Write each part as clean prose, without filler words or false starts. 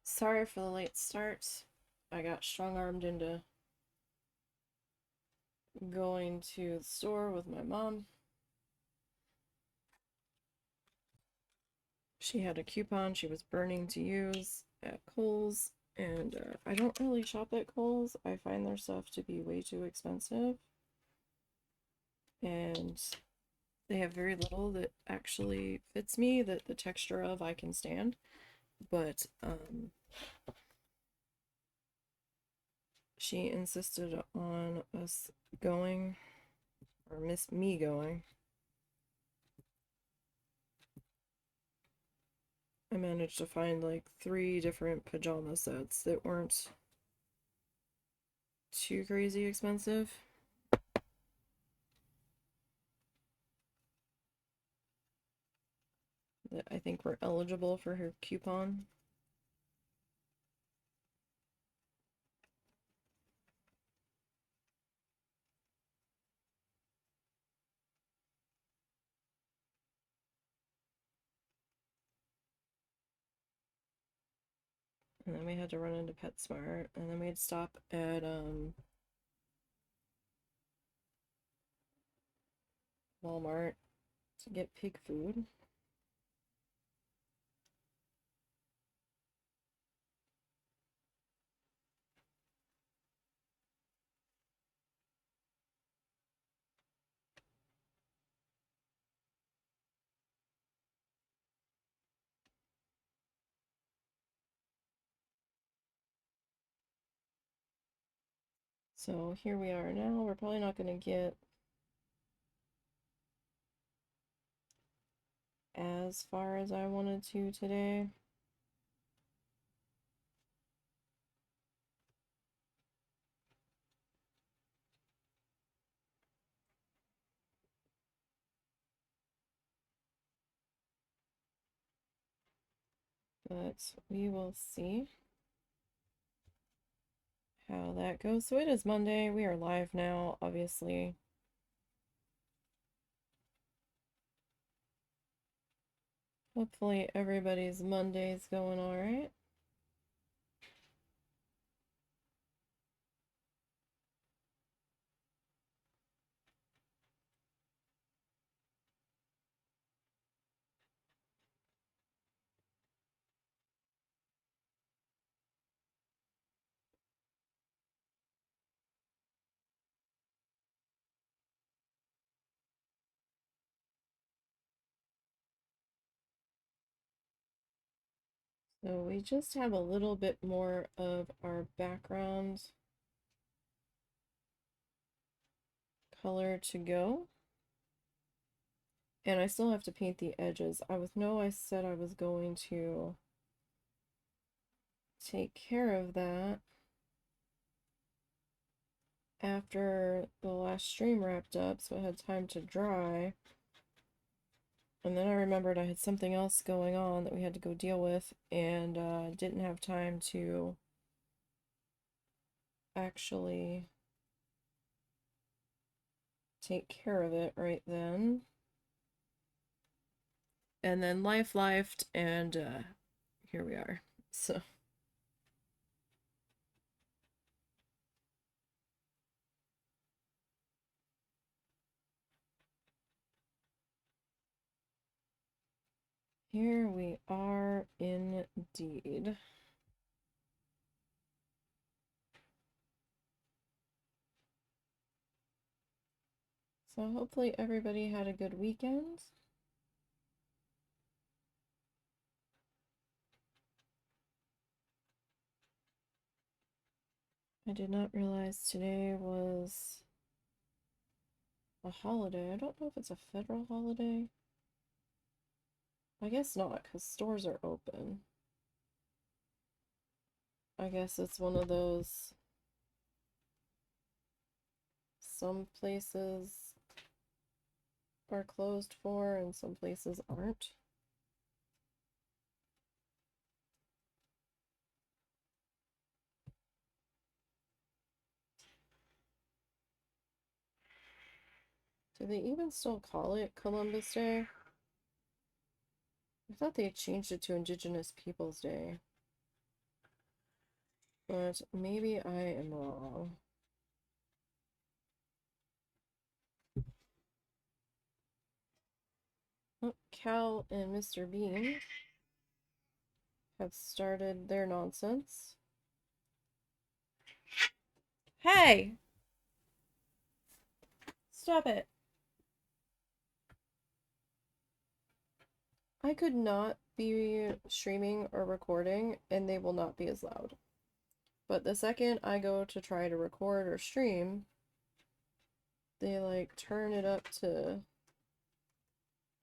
Sorry for the late start. I got strong-armed into going to the store with my mom. She had a coupon she was burning to use at Kohl's, and I don't really shop at Kohl's. I find their stuff to be way too expensive, and they have very little that actually fits me, that the texture of I can stand. But she insisted on us going, or me going. I managed to find like 3 different pajama sets that weren't too crazy expensive. That I think were eligible for her coupon. And then we had to run into PetSmart, and then we'd stop at Walmart to get pig food. So here we are now. We're probably not going to get as far as I wanted to today. But we will see how that goes. So it is Monday. We are live now, obviously. Hopefully everybody's Monday's going all right. So we just have a little bit more of our background color to go. And I still have to paint the edges. I said I was going to take care of that after the last stream wrapped up, so I had time to dry. And then I remembered I had something else going on that we had to go deal with, and didn't have time to actually take care of it right then. And then life lifed, and here we are. So here we are indeed. So hopefully everybody had a good weekend. I did not realize today was a holiday. I don't know if it's a federal holiday. I guess not, because stores are open. I guess it's one of those, some places are closed for and some places aren't. Do they even still call it Columbus Day? I thought they changed it to Indigenous Peoples Day. But maybe I am wrong. Oh, Cal and Mr. Bean have started their nonsense. Hey! Stop it. I could not be streaming or recording and they will not be as loud. But the second I go to try to record or stream, they like turn it up to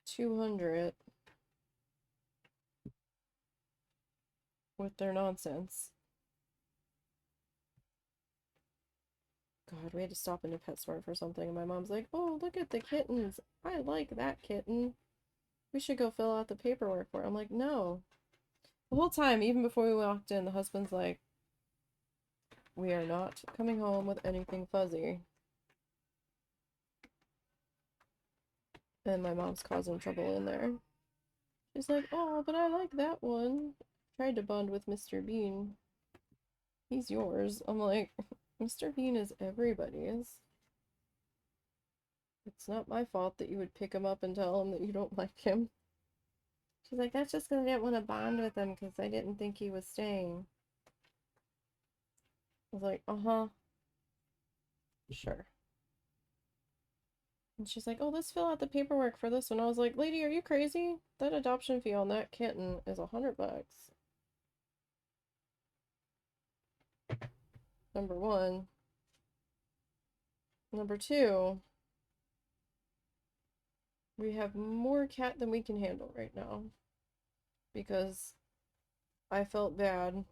200 with their nonsense. God, we had to stop into PetSmart for something, and my mom's like, "Oh, look at the kittens. I like that kitten. We should go fill out the paperwork for it." I'm like, "No." The whole time, even before we walked in, the husband's like, "We are not coming home with anything fuzzy." And my mom's causing trouble in there. She's like, "Oh, but I like that one." Tried to bond with Mr. Bean. He's yours. I'm like, Mr. Bean is everybody's. It's not my fault that you would pick him up and tell him that you don't like him. She's like, "That's just because I didn't want to bond with him because I didn't think he was staying." I was like, "Uh-huh. Sure." And she's like, "Oh, let's fill out the paperwork for this one." I was like, "Lady, are you crazy? That adoption fee on that kitten is $100. Number one. Number two, we have more cat than we can handle right now. Because I felt bad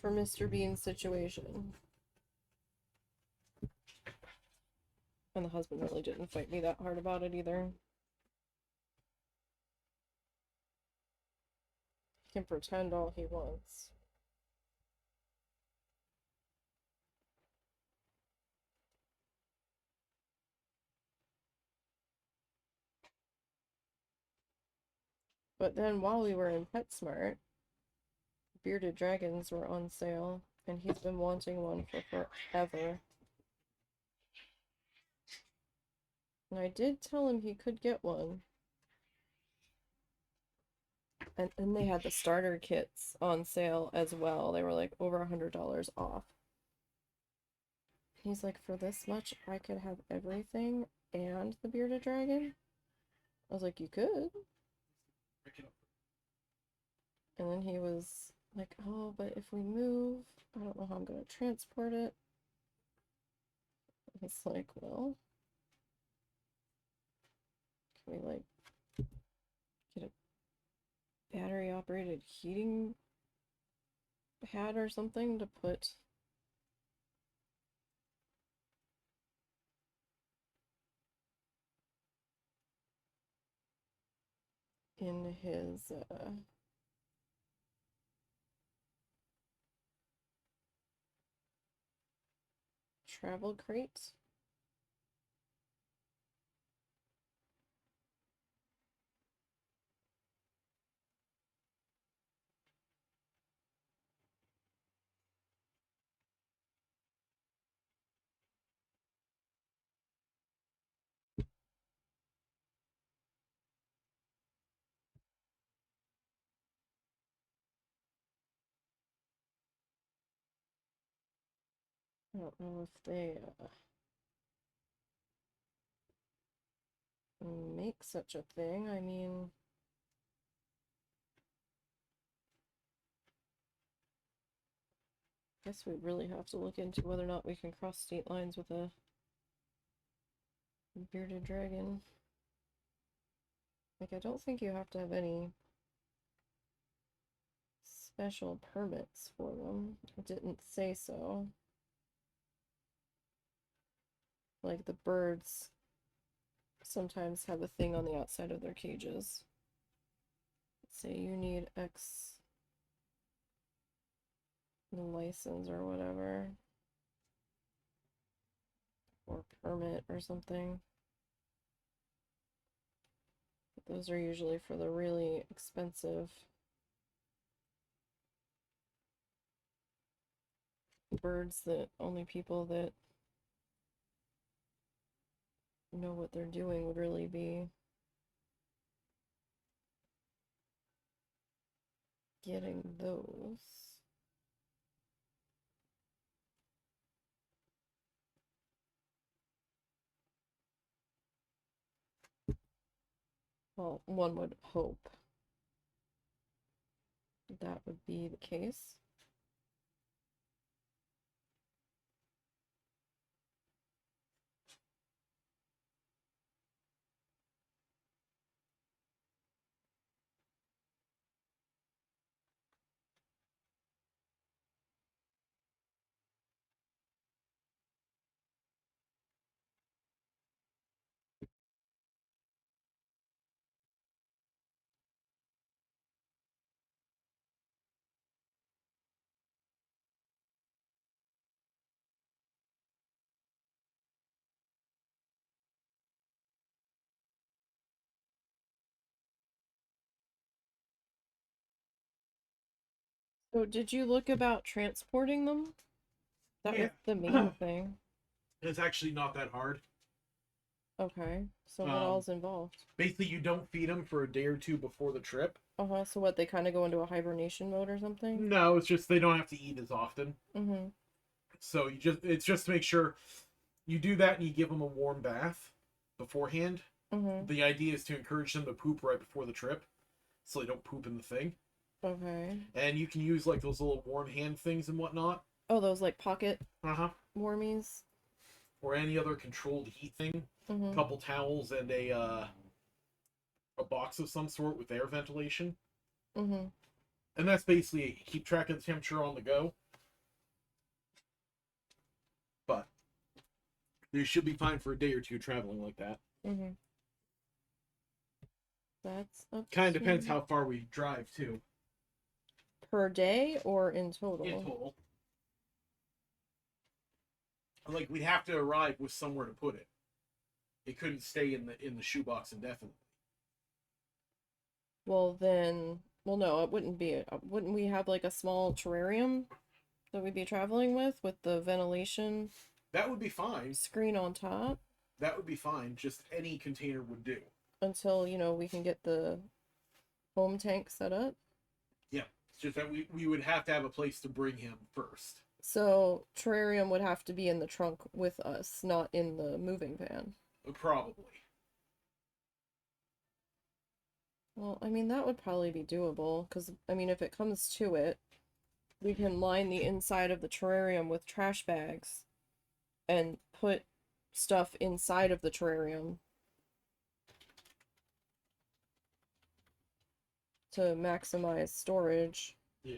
for Mr. Bean's situation. And the husband really didn't fight me that hard about it either. He can pretend all he wants. But then while we were in PetSmart, bearded dragons were on sale, and he's been wanting one for forever. And I did tell him he could get one. And then they had the starter kits on sale as well. They were like over $100 off. He's like, "For this much, I could have everything and the bearded dragon?" I was like, "You could." And then he was like, "Oh, but if we move, I don't know how I'm going to transport it." It's like, "Well, can we like get a battery operated heating pad or something to put in his travel crate?" I don't know if they make such a thing. I mean, I guess we really have to look into whether or not we can cross state lines with a bearded dragon. Like, I don't think you have to have any special permits for them. It didn't say so. Like, the birds sometimes have a thing on the outside of their cages. Say you need X license or whatever, or permit or something. But those are usually for the really expensive birds that only people that know what they're doing would really be getting those. Well, one would hope that would be the case. So did you look about transporting them? That was the main thing. It's actually not that hard. Okay, so what all's involved? Basically, you don't feed them for a day or two before the trip. Uh-huh, so what, they kind of go into a hibernation mode or something? No, it's just they don't have to eat as often. Mm-hmm. So it's just to make sure you do that and you give them a warm bath beforehand. Mm-hmm. The idea is to encourage them to poop right before the trip, so they don't poop in the thing. Okay. And you can use like those little warm hand things and whatnot. Oh, those like pocket Uh-huh. warmies? Or any other controlled heat thing. Mm-hmm. A couple towels and a box of some sort with air ventilation. Mm-hmm. And that's basically it. You keep track of the temperature on the go. But they should be fine for a day or two traveling like that. Mm-hmm. That's up Kind of to... depends how far we drive too. Per day or in total? In total. Like we'd have to arrive with somewhere to put it. It couldn't stay in the shoebox indefinitely. Well then, well no, it wouldn't be. Wouldn't we have like a small terrarium that we'd be traveling with the ventilation That would be fine. screen on top? That would be fine. Just any container would do. Until, you know, we can get the home tank set up. Yeah. It's just that we would have to have a place to bring him first. So terrarium would have to be in the trunk with us, not in the moving van. Probably. Well, I mean, that would probably be doable, because, I mean, if it comes to it, we can line the inside of the terrarium with trash bags and put stuff inside of the terrarium to maximize storage. Yeah.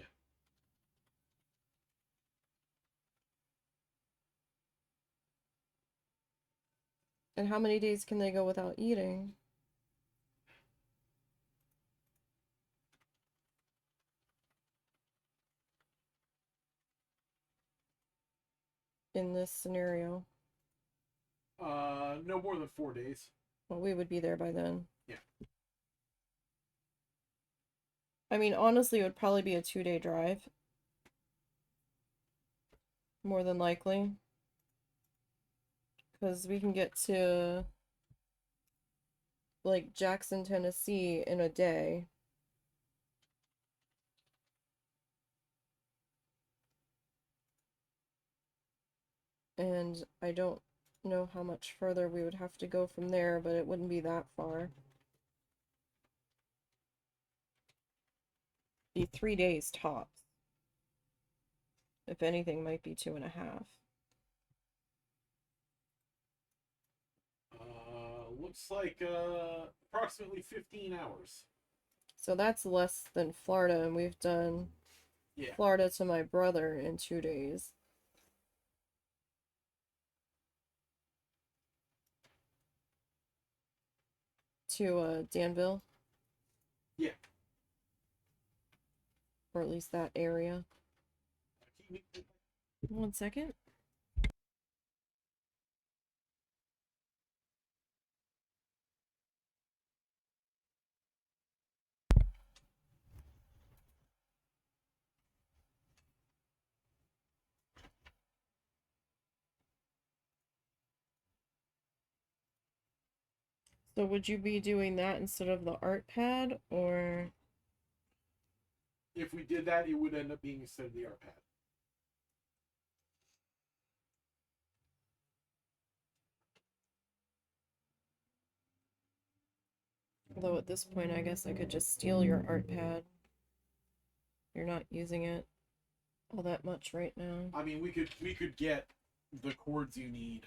And how many days can they go without eating? In this scenario? No more than 4 days. Well, we would be there by then. Yeah. I mean, honestly, it would probably be a 2-day drive. More than likely. Because we can get to, like, Jackson, Tennessee in a day. And I don't know how much further we would have to go from there, but it wouldn't be that far. Be 3 days tops. If anything, might be 2.5. Looks like approximately 15 hours. So that's less than Florida, and we've done Florida to my brother in 2 days. To Danville. Yeah. Or at least that area. 1 second. So would you be doing that instead of the art pad, or? If we did that, it would end up being instead of the art pad. Although at this point, I guess I could just steal your art pad. You're not using it all that much right now. I mean, we could get the cords you need.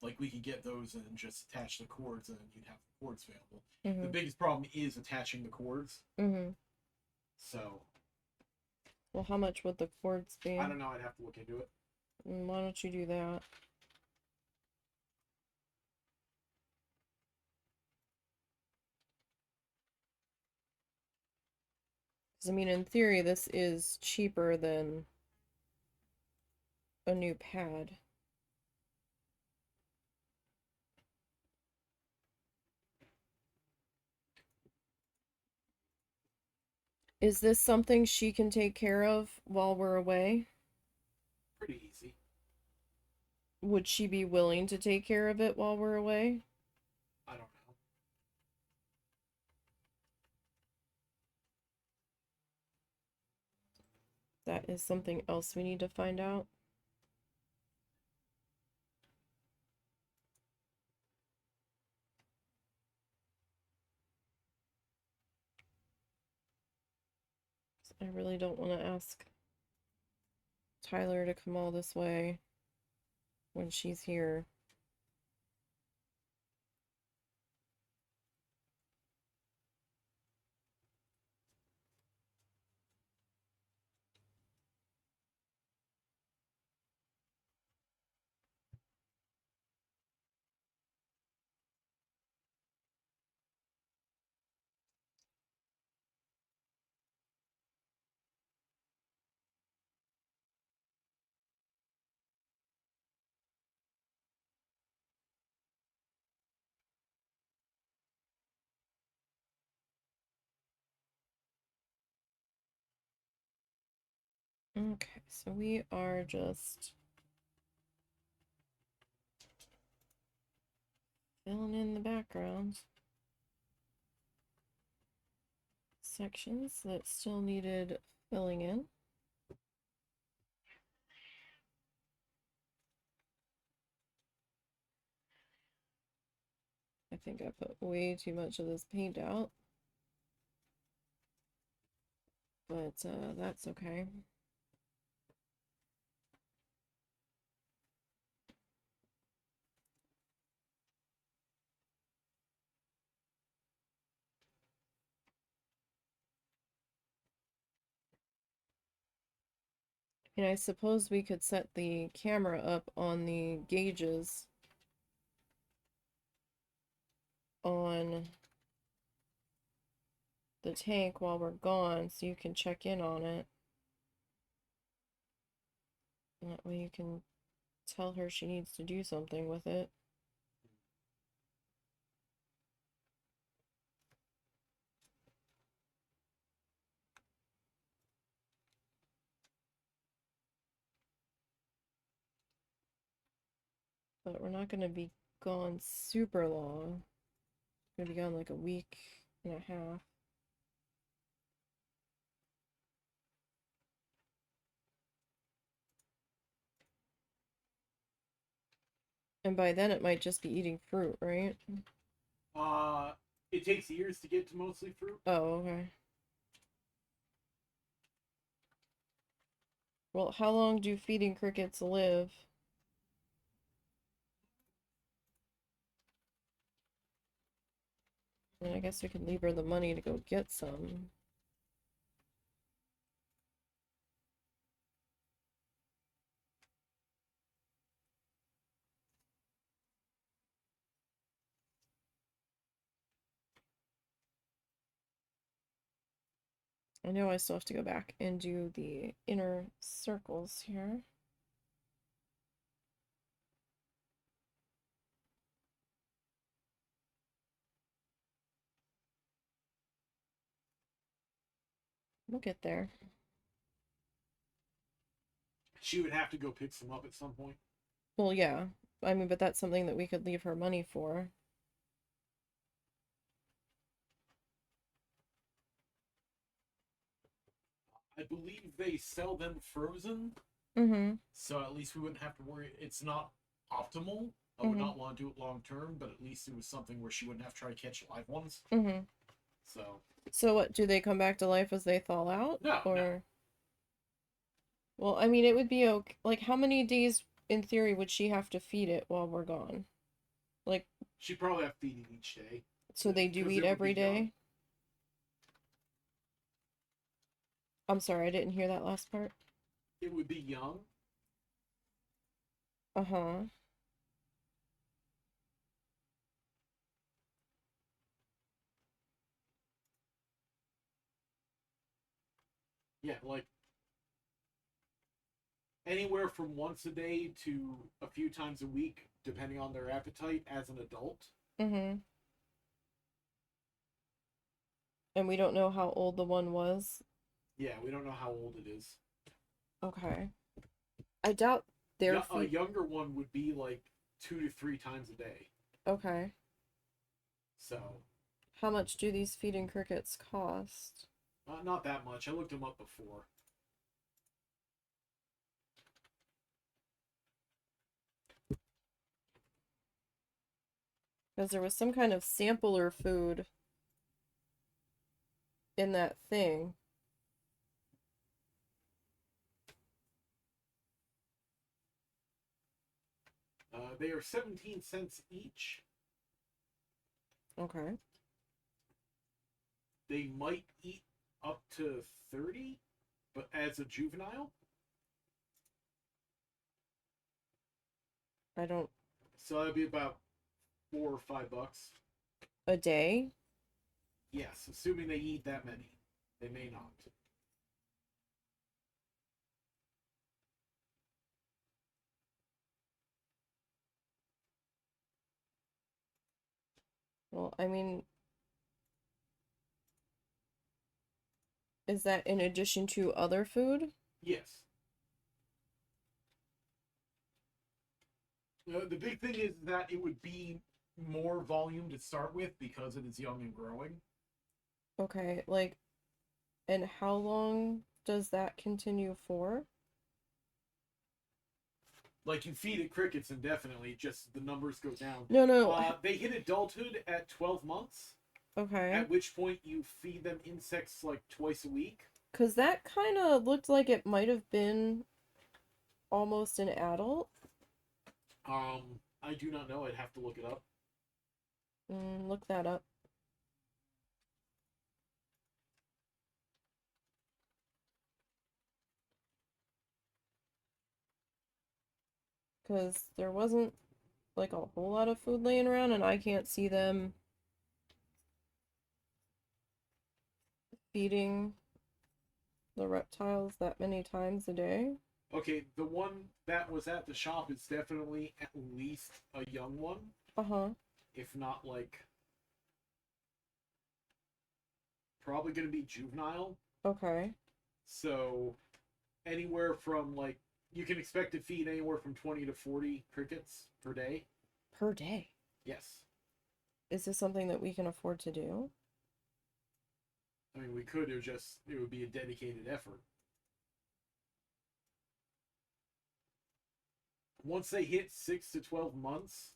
Like, we could get those and just attach the cords, and you'd have the cords available. Mm-hmm. The biggest problem is attaching the cords. Mm-hmm. So. Well, how much would the cords be? I don't know. I'd have to look into it. Why don't you do that? Because, I mean, in theory, this is cheaper than a new pad. Is this something she can take care of while we're away? Pretty easy. Would she be willing to take care of it while we're away? I don't know. That is something else we need to find out. I really don't want to ask Tyler to come all this way when she's here. Okay, so we are just filling in the background sections that still needed filling in. I think I put way too much of this paint out, but that's okay. And I suppose we could set the camera up on the gauges on the tank while we're gone so you can check in on it. That way you can tell her she needs to do something with it. But we're not going to be gone super long. We're going to be gone like a week and a half. And by then it might just be eating fruit, right? It takes years to get to mostly fruit. Oh, okay. Well, how long do feeding crickets live? And I guess we can leave her the money to go get some. I know I still have to go back and do the inner circles here. We'll get there. She would have to go pick some up at some point. Well, yeah. I mean, but that's something that we could leave her money for. I believe they sell them frozen, Mm-hmm. so at least we wouldn't have to worry. It's not optimal. I would Mm-hmm. not want to do it long term, but at least it was something where she wouldn't have to try to catch live ones. Mm-hmm. So So what, do they come back to life as they thaw out? no, no. Or, well, I mean, it would be okay. Like, how many days in theory would she have to feed it while we're gone? Like, She'd probably have to feed it each day. so they do Because eat it would be every young. day? I'm sorry, I didn't hear that last part. It would be young. Uh-huh. Yeah, like anywhere from once a day to a few times a week, depending on their appetite as an adult. Mm-hmm. And we don't know how old the one was. Yeah, we don't know how old it is. Okay. I doubt their Yeah, a feet. younger one would be like 2 to 3 times a day. Okay. So, How much do these feeding crickets cost? not that much. I looked them up before. Because there was some kind of sampler food in that thing. They are 17 cents each. Okay. They might eat up to 30, but as a juvenile. I don't. So that'd be about $4 or $5. A day? Yes, assuming they eat that many. They may not. Well, I mean, is that in addition to other food? Yes. The big thing is that it would be more volume to start with because it is young and growing. Okay, like, and how long does that continue for? Like you feed it crickets indefinitely, just the numbers go down. No, no. They hit adulthood at 12 months, Okay. at which point you feed them insects like twice a week. Because that kind of looked like it might have been almost an adult. I do not know. I'd have to look it up. Look that up. Because there wasn't like a whole lot of food laying around, and I can't see them feeding the reptiles that many times a day. Okay, the one that was at the shop is definitely at least a young one, Uh-huh. if not like probably going to be juvenile. Okay. So anywhere from like you can expect to feed anywhere from 20 to 40 crickets per day. Per day. Yes. Is this something that we can afford to do? I mean, we could. It would be a dedicated effort. Once they hit 6 to 12 months,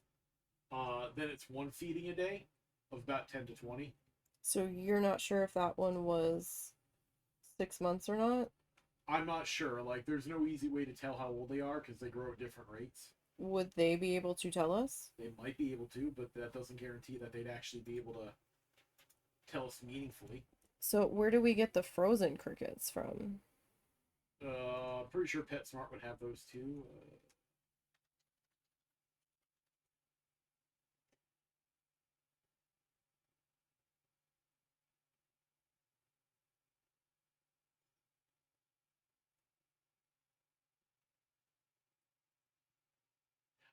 then it's one feeding a day of about 10 to 20. So you're not sure if that one was 6 months or not? I'm not sure. Like, there's no easy way to tell how old they are because they grow at different rates. Would they be able to tell us? They might be able to, but that doesn't guarantee that they'd actually be able to tell us meaningfully. So where do we get the frozen crickets from? Pretty sure PetSmart would have those too.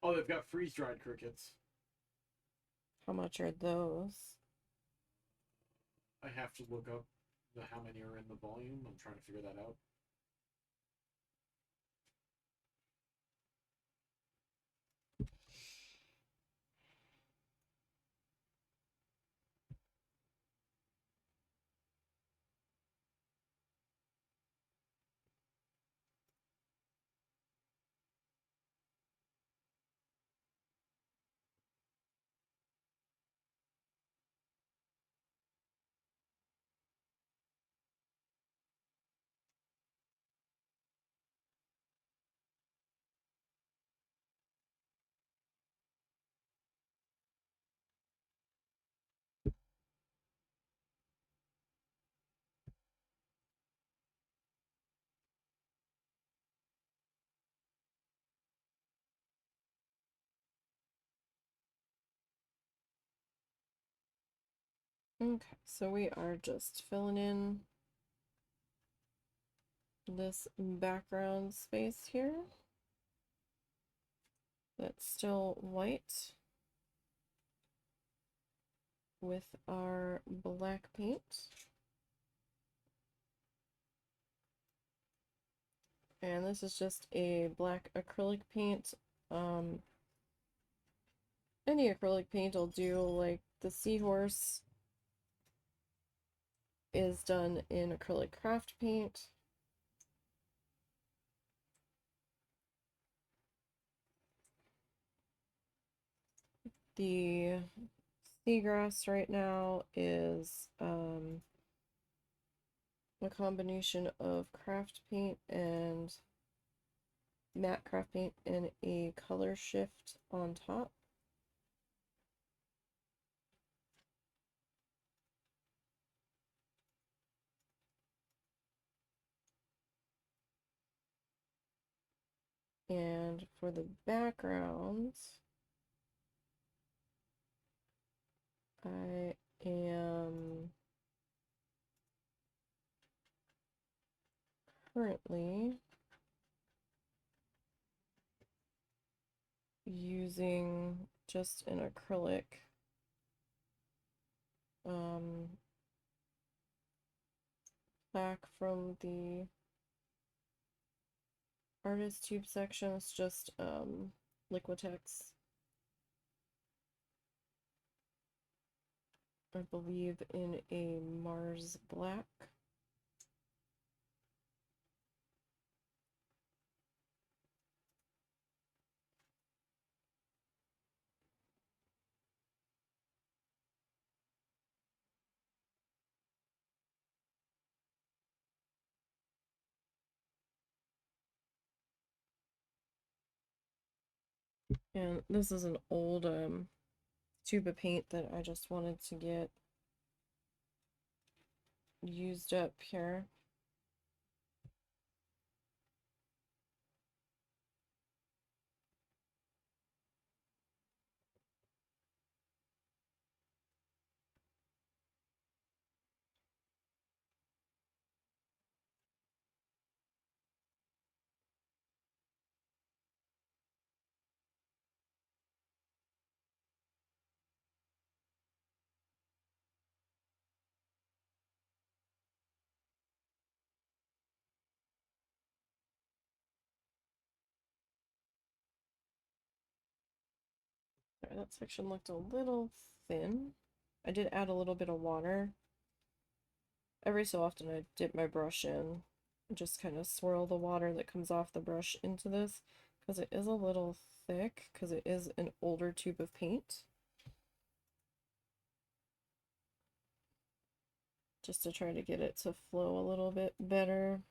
Oh, they've got freeze dried crickets. How much are those? I have to look up how many are in the volume. I'm trying to figure that out. Okay, so we are just filling in this background space here. That's still white with our black paint. And this is just a black acrylic paint. Any acrylic paint will do, like the Seahorse is done in acrylic craft paint. The seagrass right now is a combination of craft paint and matte craft paint and a color shift on top. And for the backgrounds, I am currently using just an acrylic back from the artist tube section. It's just Liquitex, I believe, in a Mars black. And this is an old tube of paint that I just wanted to get used up here. Sorry, that section looked a little thin. I did add a little bit of water. Every so often I dip my brush in and just kind of swirl the water that comes off the brush into this, because it is a little thick, because it is an older tube of paint. Just to try to get it to flow a little bit better,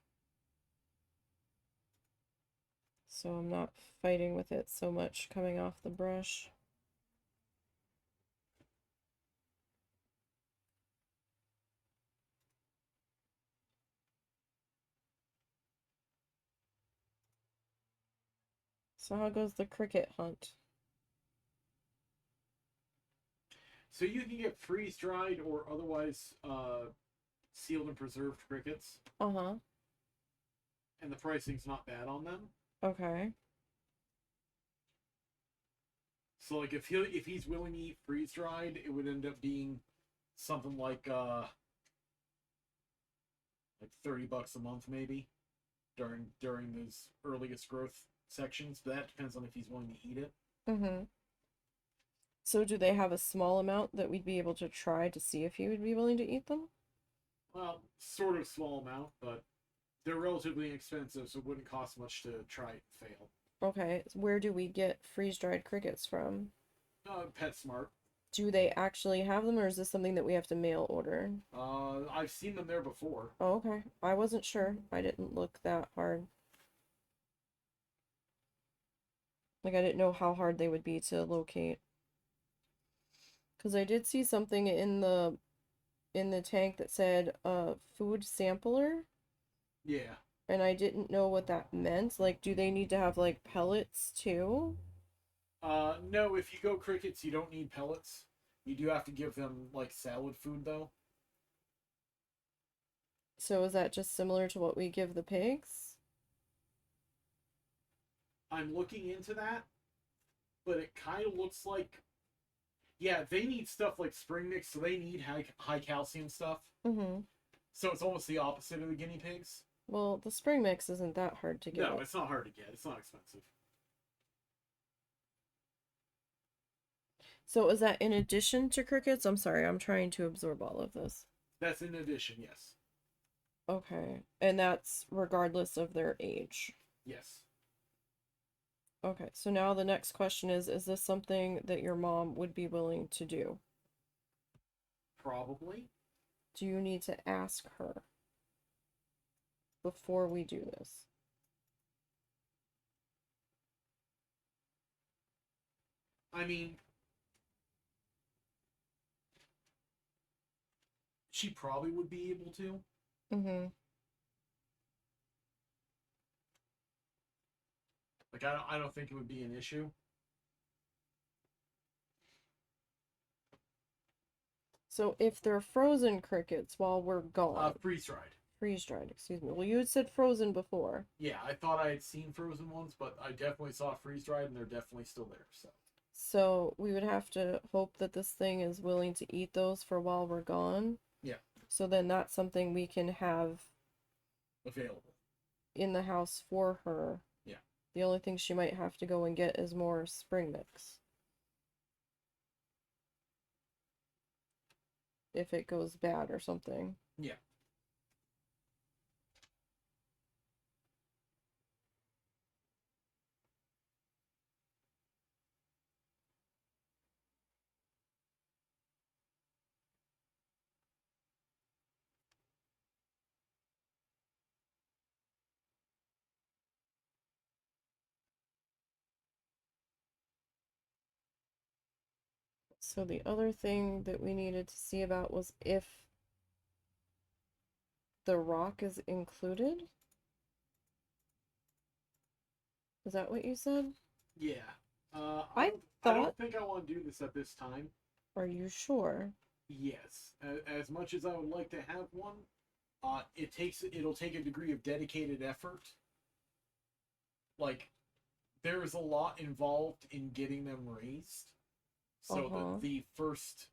so I'm not fighting with it so much coming off the brush. So how goes the cricket hunt? So you can get freeze dried or otherwise sealed and preserved crickets, Uh-huh. and the pricing's not bad on them. Okay. So like if he's willing to eat freeze dried, it would end up being something like $30 a month maybe during those earliest growth sections. But that depends on if he's willing to eat it. Mm-hmm. So do they have a small amount that we'd be able to try to see if he would be willing to eat them? Well, sort of small amount, but they're relatively inexpensive, so it wouldn't cost much to try it and fail. Okay, where do we get freeze-dried crickets from? PetSmart. Do they actually have them, or is this something that we have to mail order? I've seen them there before. Oh, okay. I wasn't sure. I didn't look that hard. Like, I didn't know how hard they would be to locate. Because I did see something in the tank that said food sampler, Yeah. and I didn't know what that meant. Like, do they need to have like pellets too? No, if you go crickets, you don't need pellets. You do have to give them like salad food though. So is that just similar to what we give the pigs? I'm looking into that, but it kind of looks like, yeah, they need stuff like spring mix, so they need high calcium stuff. Mm-hmm. So it's almost the opposite of the guinea pigs. Well, the spring mix isn't that hard to No, get. it's not hard to get. It's not expensive. So is that in addition to crickets? I'm sorry, I'm trying to absorb all of this. That's in addition, yes. Okay. And that's regardless of their age. Yes. Okay, so now the next question is this something that your mom would be willing to do? Probably. Do you need to ask her before we do this? I mean, she probably would be able to. Mm-hmm. Like I don't think it would be an issue. So if they're frozen crickets while we're gone, Freeze dried. freeze dried, excuse me. Well, you had said frozen before. Yeah, I thought I had seen frozen ones, but I definitely saw freeze dried, and they're definitely still there. So we would have to hope that this thing is willing to eat those for while we're gone. Yeah. So then that's something we can have Available in the house for her. Yeah. The only thing she might have to go and get is more spring mix. If it goes bad or something. Yeah. So the other thing that we needed to see about was if the rock is included. Is that what you said? Yeah. I I don't thought. think I want to do this at this time. Are you sure? Yes. As much as I would like to have one, it'll take a degree of dedicated effort. Like, there's a lot involved in getting them raised. So the first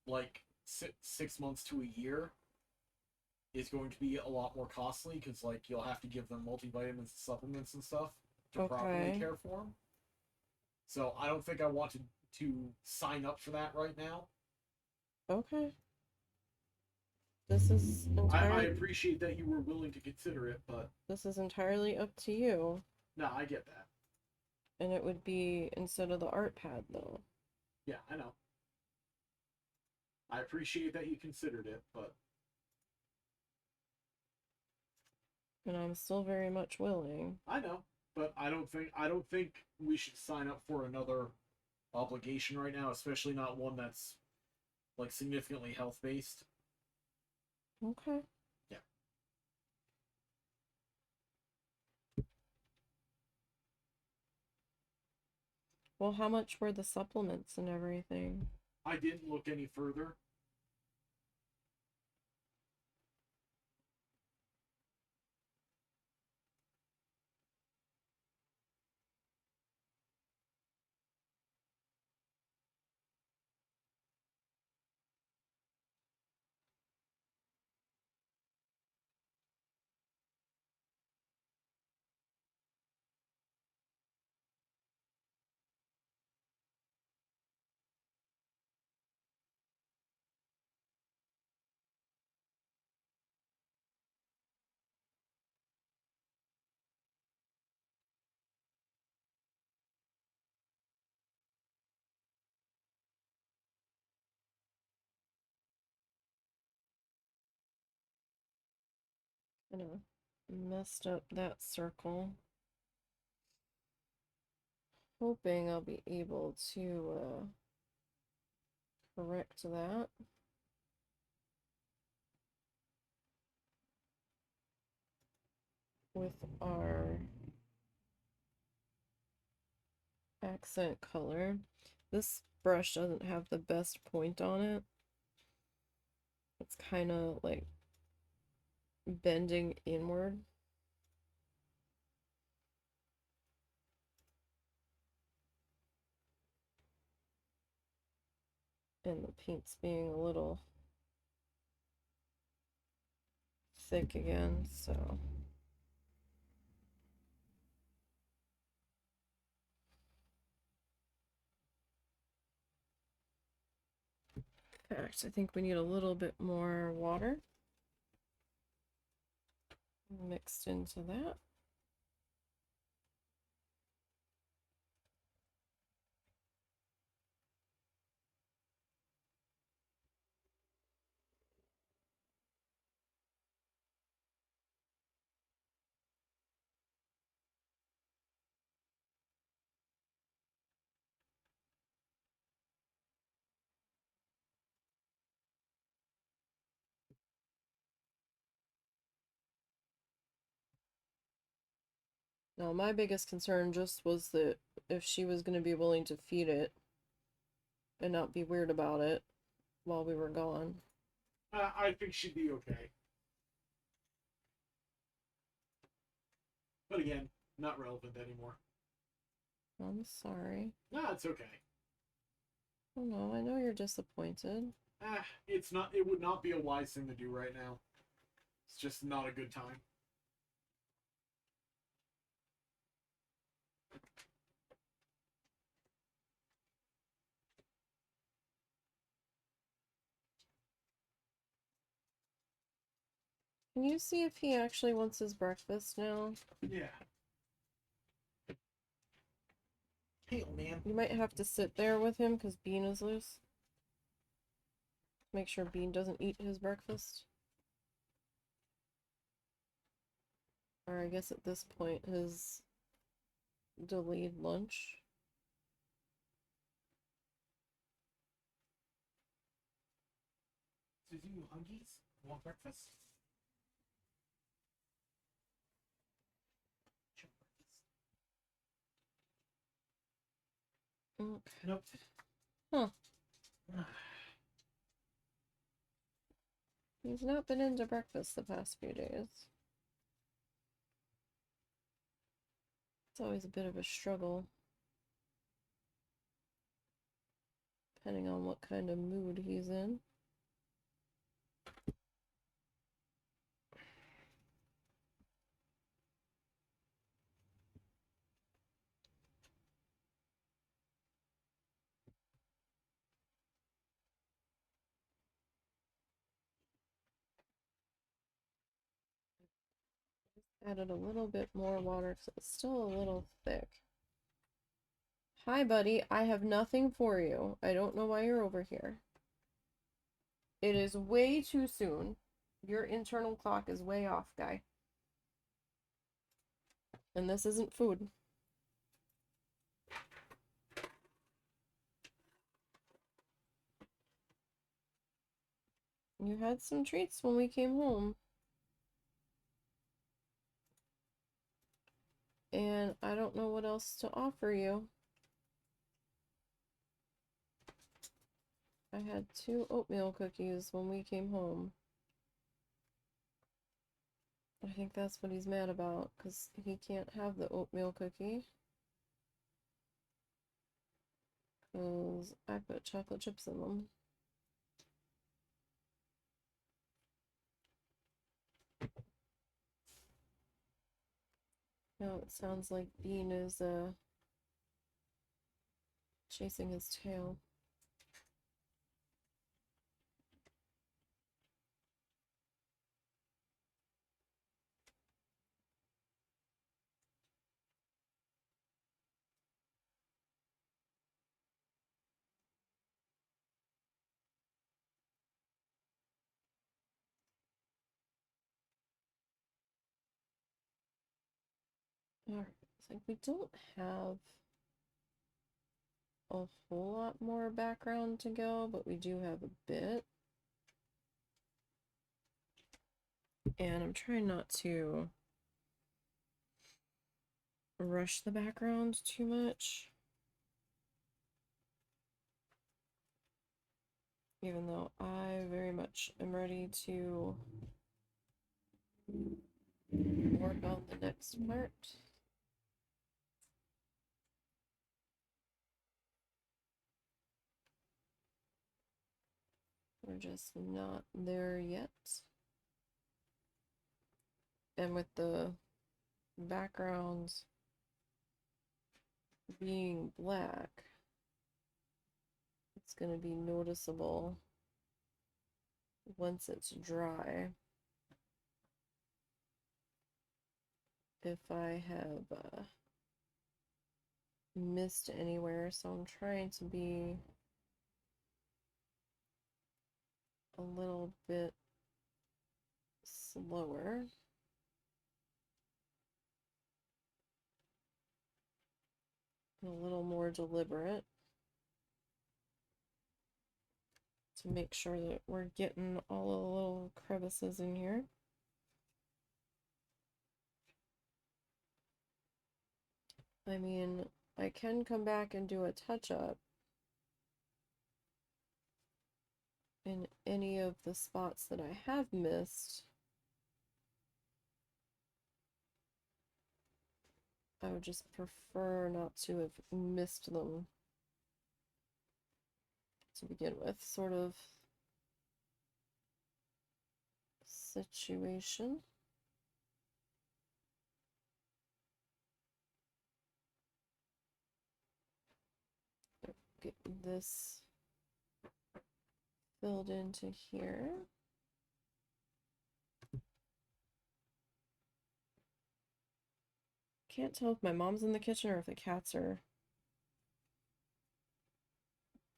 like 6 months to a year is going to be a lot more costly because like you'll have to give them multivitamins and supplements and stuff to properly care for them. So I don't think I want to sign up for that right now. Okay. This is I entirely. appreciate that you were willing to consider it, but This is entirely up to you. no, I get that. And it would be instead of the art pad, though. Yeah, I know. I appreciate that you considered it, but And I'm still very much willing. I know. But I don't think we should sign up for another obligation right now, especially not one that's like significantly health based. Okay. Yeah. Well, how much were the supplements and everything? I didn't look any further. I know. Messed up that circle. Hoping I'll be able to correct that. With our accent color. This brush doesn't have the best point on it. It's kind of like bending inward. And the paint's being a little thick again, so. In fact, I think we need a little bit more water mixed into that. Now, my biggest concern just was that if she was going to be willing to feed it and not be weird about it while we were gone. I think she'd be okay. But again, not relevant anymore. I'm sorry. Nah, it's okay. Oh no, I know you're disappointed. It's not. It would not be a wise thing to do right now. It's just not a good time. Can you see if he actually wants his breakfast now? Yeah. Hey, old man. You might have to sit there with him because Bean is loose. Make sure Bean doesn't eat his breakfast. Or I guess at this point, his delayed lunch. Did you huggies? Want breakfast? Okay. Nope. Huh. He's not been into breakfast the past few days. It's always a bit of a struggle. Depending on what kind of mood he's in. Added a little bit more water because it's still a little thick. Hi, buddy. I have nothing for you. I don't know why you're over here. It is way too soon. Your internal clock is way off, guy. And this isn't food. You had some treats when we came home. And I don't know what else to offer you. I had 2 oatmeal cookies when we came home. I think that's what he's mad about, because he can't have the oatmeal cookie. Because I put chocolate chips in them. Now it sounds like Bean is chasing his tail. Alright, it's like we don't have a whole lot more background to go, but we do have a bit. And I'm trying not to rush the background too much. even though I very much am ready to work on the next part. We're just not there yet. And with the backgrounds being black, it's going to be noticeable once it's dry if I have missed anywhere. So I'm trying to be a little bit slower. A little more deliberate to make sure that we're getting all the little crevices in here. I mean, I can come back and do a touch-up in any of the spots that I have missed. I would just prefer not to have missed them to begin with, sort of situation. Get this filled into here. Can't tell if my mom's in the kitchen or if the cats are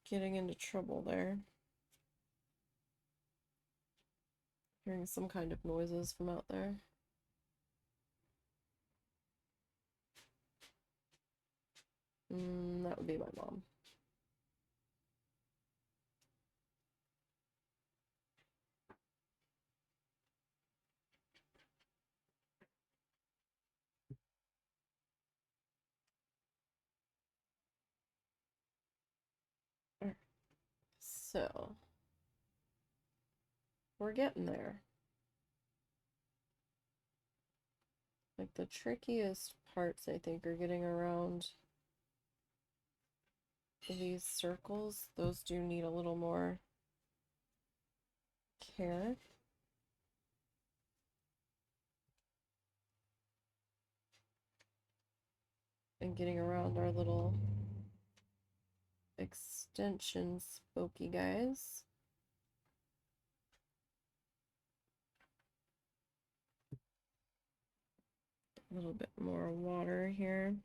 getting into trouble there. Hearing some kind of noises from out there. That would be my mom. So, we're getting there. Like the trickiest parts, I think, are getting around these circles. Those do need a little more care. And getting around our little extension spokey guys. A little bit more water here.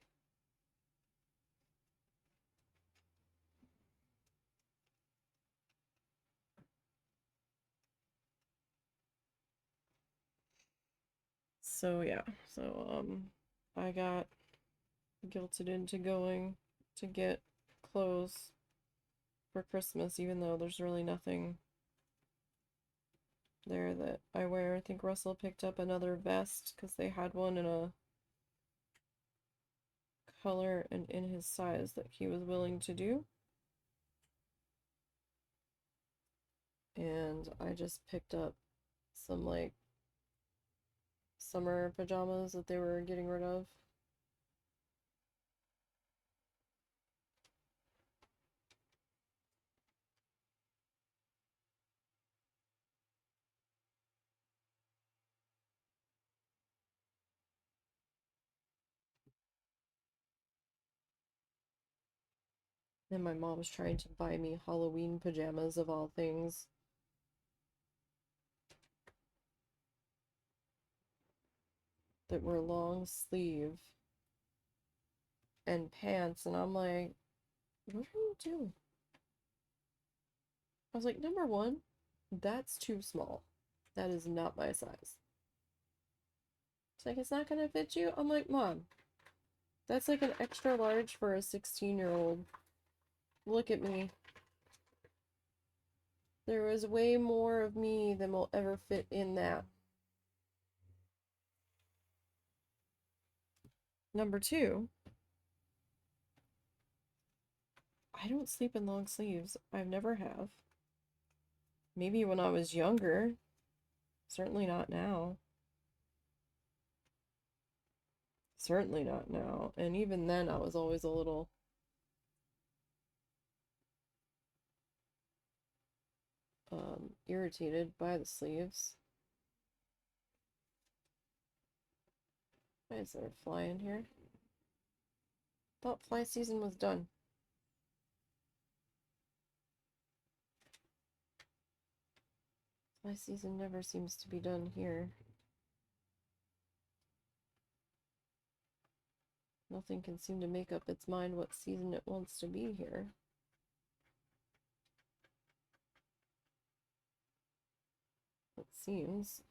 So yeah, I got guilted into going to get clothes for Christmas, even though there's really nothing there that I wear. I think Russell picked up another vest because they had one in a color and in his size that he was willing to do. And I just picked up some like summer pajamas that they were getting rid of. And my mom's trying to buy me Halloween pajamas of all things. That were long sleeve and pants, and I'm like, what are you doing? I was like, number one, that's too small. That is not my size. It's like, it's not gonna fit you? I'm like, Mom, that's like an extra large for a 16-year-old. Look at me. There is way more of me than will ever fit in that. Number two, I don't sleep in long sleeves. I never have. Maybe when I was younger. Certainly not now. Certainly not now. And even then, I was always a little irritated by the sleeves. Why is there a fly in here? Thought fly season was done. Fly season never seems to be done here. Nothing can seem to make up its mind what season it wants to be here. It seems.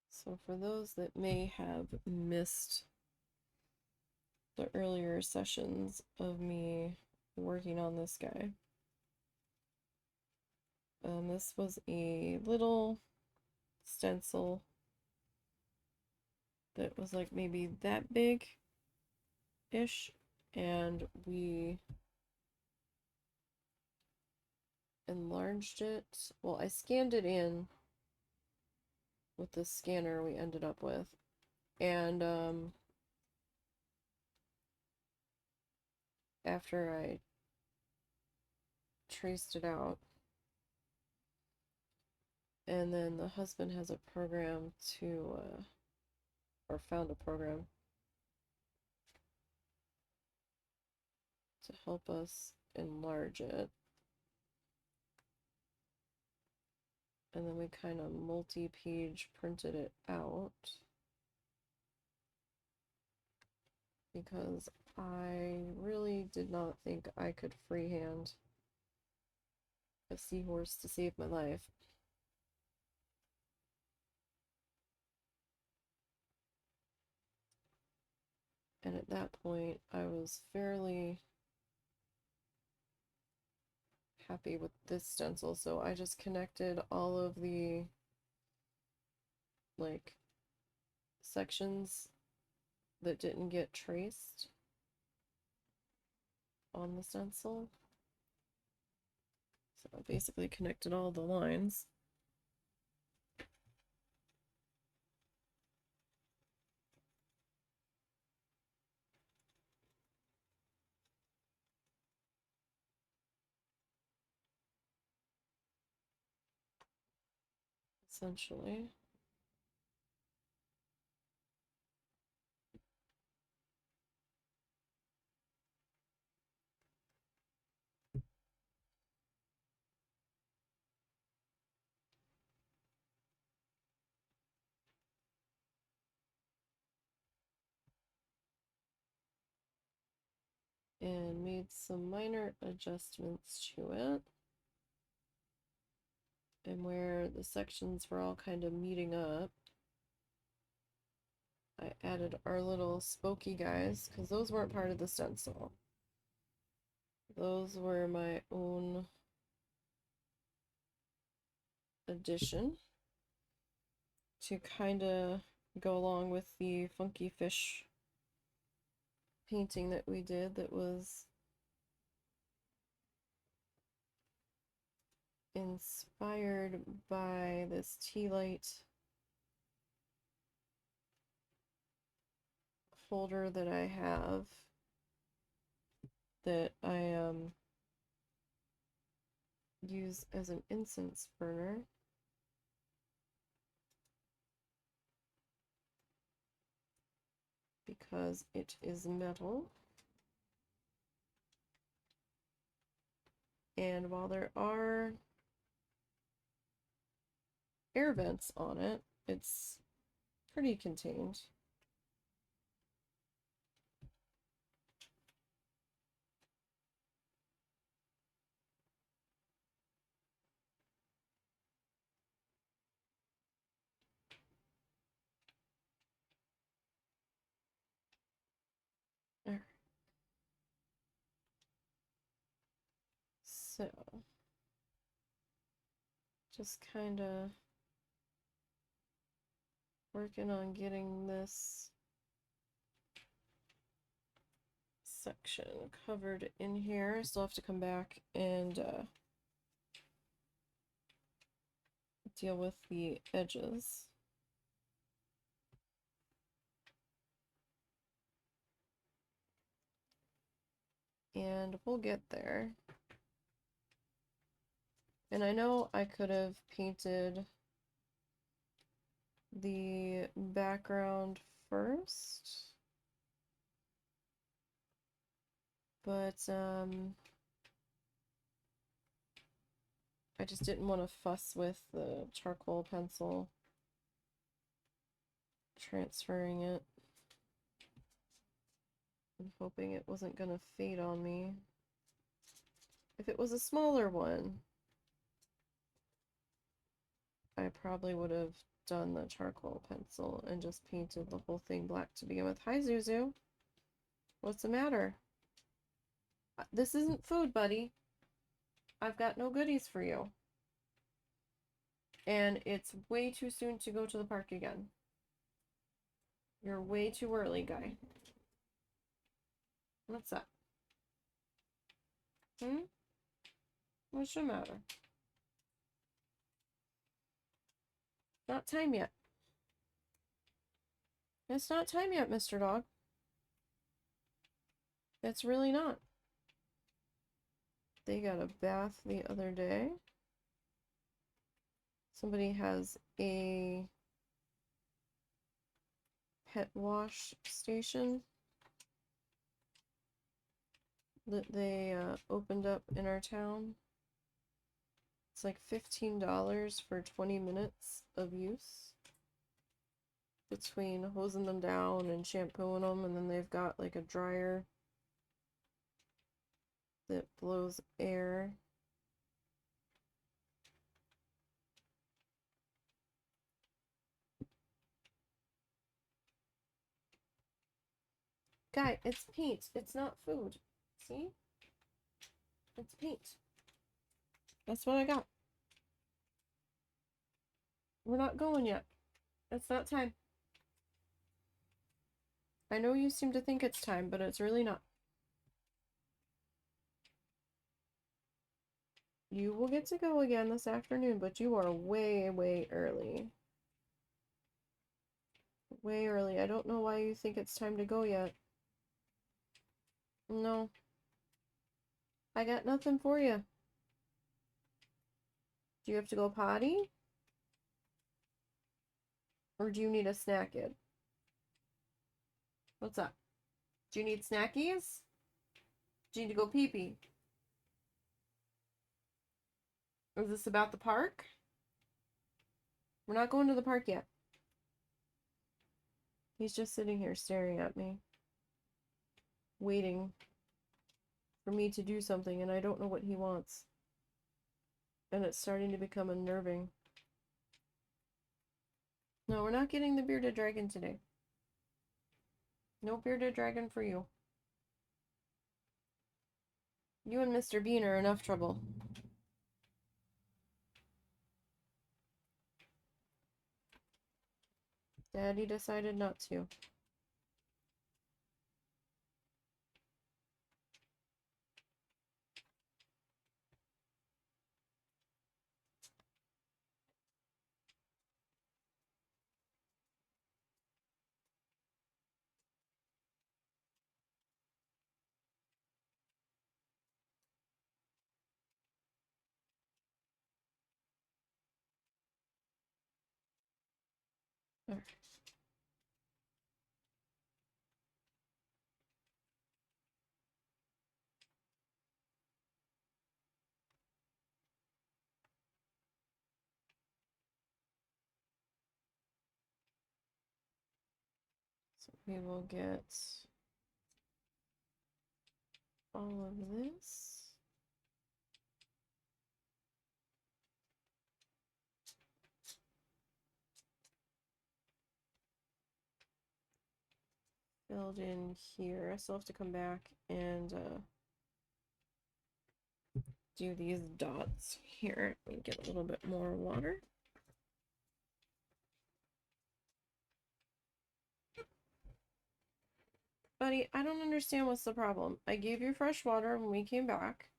So for those that may have missed the earlier sessions of me working on this guy, this was a little stencil that was like maybe that big-ish, and we enlarged it. Well, I scanned it in with the scanner we ended up with, and after I traced it out, and then the husband has a program to or found a program to help us enlarge it, and then we kind of multi-page printed it out because I really did not think I could freehand a seahorse to save my life. And at that point, I was fairly happy with this stencil, so I just connected all of the like sections that didn't get traced on the stencil. So I basically connected all the lines. Essentially. And made some minor adjustments to it. And where the sections were all kind of meeting up, I added our little spokey guys, because those weren't part of the stencil. Those were my own addition to kind of go along with the funky fish painting that we did that was inspired by this tea light folder that I have that I use as an incense burner. Because it is metal. And while there are air vents on it, it's pretty contained. So, just kind of working on getting this section covered in here. I still have to come back and deal with the edges. And we'll get there. And I know I could have painted the background first, but I just didn't want to fuss with the charcoal pencil transferring it. I'm hoping it wasn't gonna fade on me. If it was a smaller one, I probably would have done the charcoal pencil and just painted the whole thing black to begin with. Hi, Zuzu. What's the matter? This isn't food, buddy. I've got no goodies for you. And it's way too soon to go to the park again. You're way too early, guy. What's that? What's the matter? Not time yet. It's not time yet, Mr. Dog. It's really not. They got a bath the other day. Somebody has a pet wash station that they opened up in our town. It's like $15 for 20 minutes of use. Between hosing them down and shampooing them, and then they've got like a dryer that blows air. Guy, it's paint. It's not food. See? It's paint. That's what I got. We're not going yet. It's not time. I know you seem to think it's time, but it's really not. You will get to go again this afternoon, but you are way, way early. Way early. I don't know why you think it's time to go yet. No. I got nothing for you. Do you have to go potty? Or do you need a snack, kid? What's up? Do you need snackies? Do you need to go pee-pee? Is this about the park? We're not going to the park yet. He's just sitting here staring at me, waiting for me to do something, and I don't know what he wants. And it's starting to become unnerving. No, we're not getting the bearded dragon today. No bearded dragon for you. You and Mr. Bean are enough trouble. Daddy decided not to. All right. So we will get all of this. Filled in here. I still have to come back and do these dots here. Let me get a little bit more water. Buddy, I don't understand what's the problem. I gave you fresh water when we came back.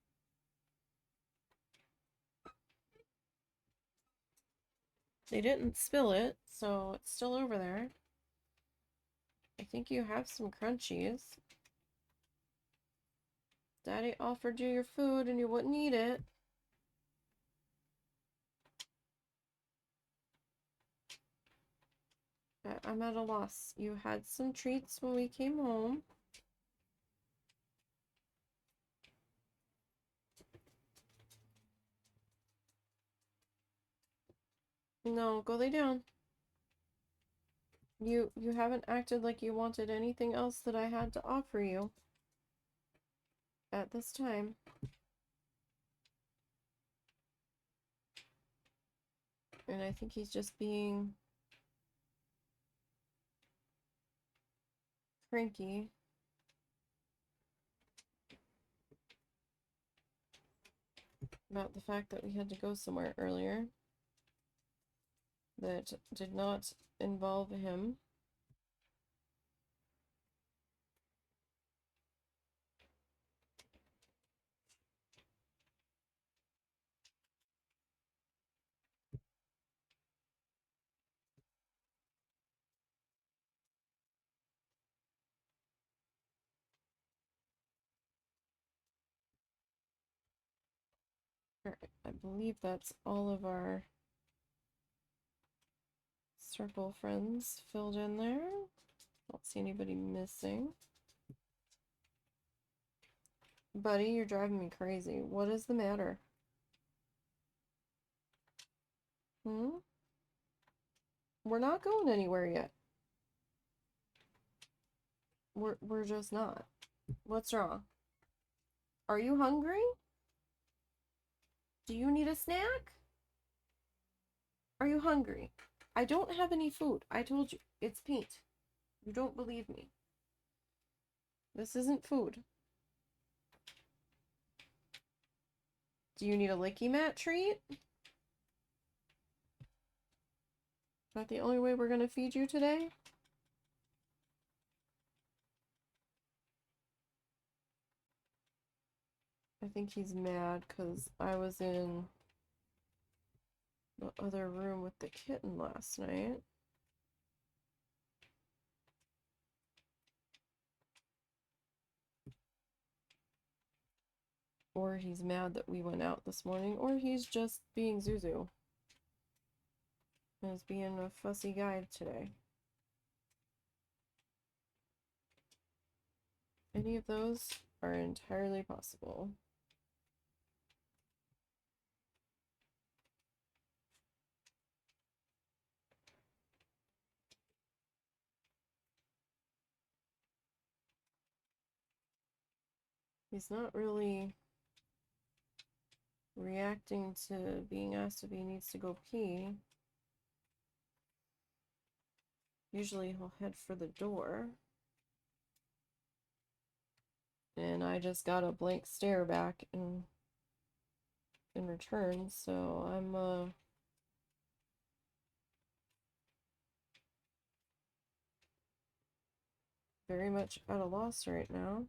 They didn't spill it, so it's still over there. I think you have some crunchies. Daddy offered you your food and you wouldn't eat it. I'm at a loss. You had some treats when we came home. No, go lay down. You haven't acted like you wanted anything else that I had to offer you at this time. And I think he's just being cranky. About the fact that we had to go somewhere earlier that did not involve him. Alright, I believe that's all of our circle friends filled in there. Don't see anybody missing. Buddy, you're driving me crazy. What is the matter? Hmm? We're not going anywhere yet. We're just not. What's wrong? Are you hungry? Do you need a snack? Are you hungry? I don't have any food. I told you. It's paint. You don't believe me. This isn't food. Do you need a licky mat treat? Is that the only way we're gonna feed you today? I think he's mad because I was in the other room with the kitten last night. Or he's mad that we went out this morning, or he's just being Zuzu. And is being a fussy guy today. Any of those are entirely possible. He's not really reacting to being asked if he needs to go pee. Usually he'll head for the door. And I just got a blank stare back in return, so I'm very much at a loss right now.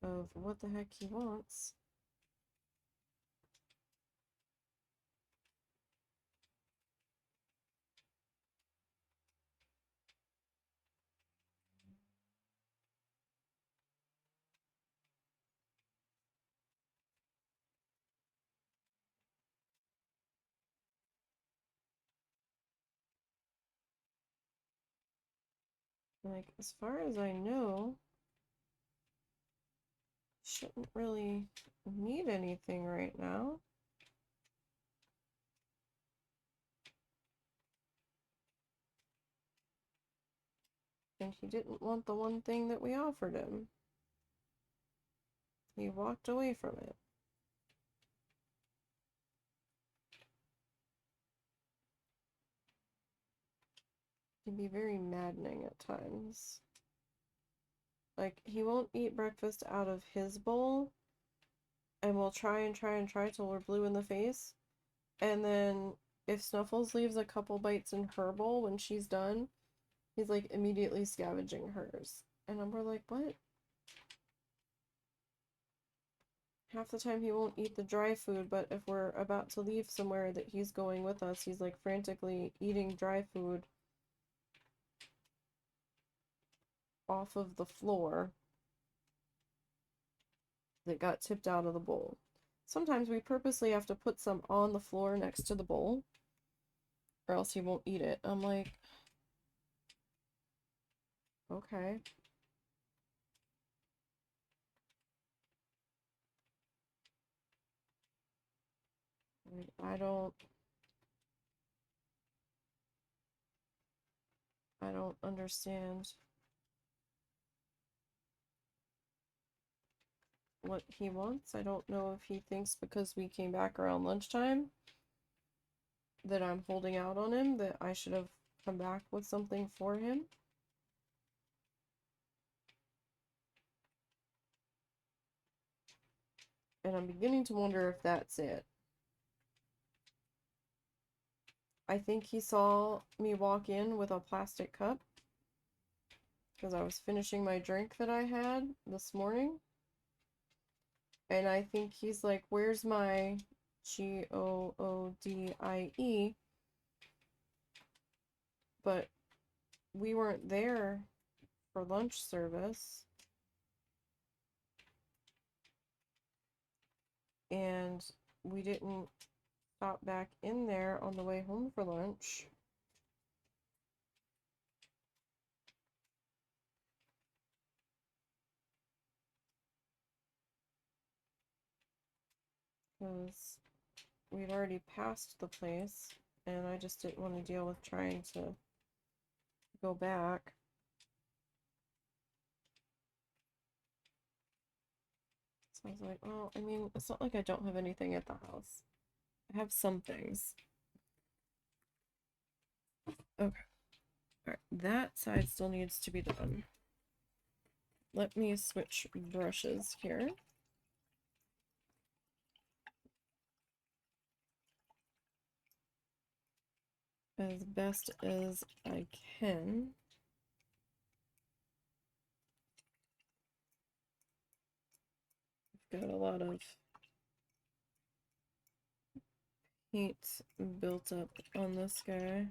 Of what the heck he wants. Like, as far as I know, shouldn't really need anything right now. And he didn't want the one thing that we offered him. He walked away from it. It can be very maddening at times. Like, he won't eat breakfast out of his bowl, and we'll try and try and try till we're blue in the face. And then if Snuffles leaves a couple bites in her bowl when she's done, he's like immediately scavenging hers. And we're like, what? Half the time he won't eat the dry food, but if we're about to leave somewhere that he's going with us, he's like frantically eating dry food off of the floor that got tipped out of the bowl. Sometimes we purposely have to put some on the floor next to the bowl, or else he won't eat it. I'm like, okay. I don't understand what he wants. I don't know if he thinks because we came back around lunchtime that I'm holding out on him, that I should have come back with something for him. And I'm beginning to wonder if that's it. I think he saw me walk in with a plastic cup because I was finishing my drink that I had this morning. And I think he's like, where's my Goodie? But we weren't there for lunch service. And we didn't stop back in there on the way home for lunch. Because we'd already passed the place, and I just didn't want to deal with trying to go back. So I was like, well, I mean, it's not like I don't have anything at the house. I have some things. Okay. Alright, that side still needs to be done. Let me switch brushes here. As best as I can. I've got a lot of paint built up on this guy.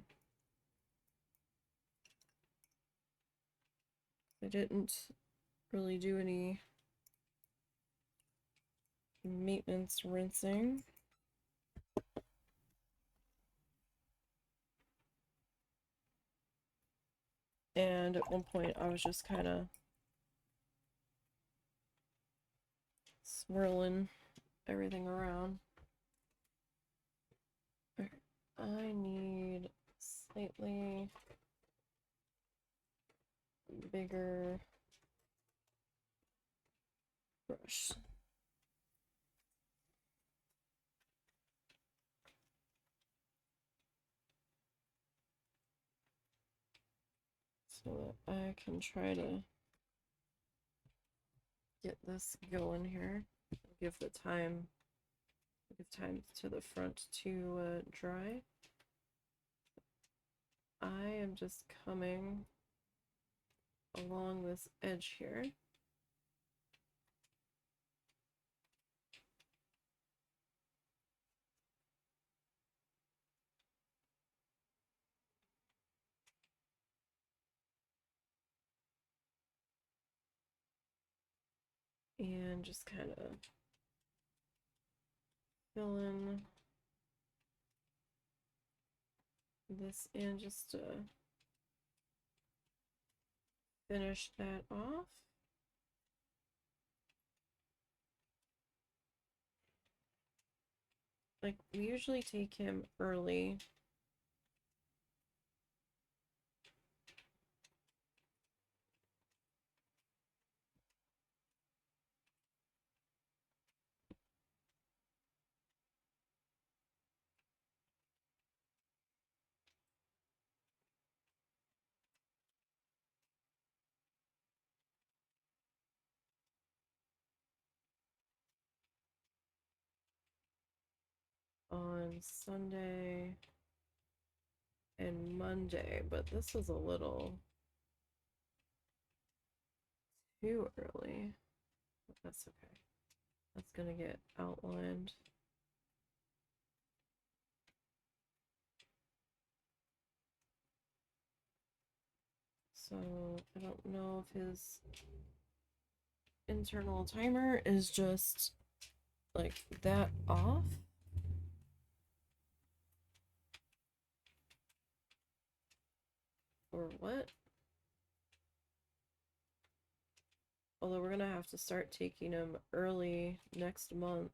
I didn't really do any maintenance rinsing. And at one point I was just kind of swirling everything around. Okay. I need slightly bigger brush. So that I can try to get this going here. Give time to the front to dry. I am just coming along this edge here. And just kind of fill in this in just to finish that off. Like, we usually take him early. Sunday and Monday, but this is a little too early. But that's okay. That's gonna get outlined. So I don't know if his internal timer is just like that off. Or what? Although we're gonna have to start taking him early next month.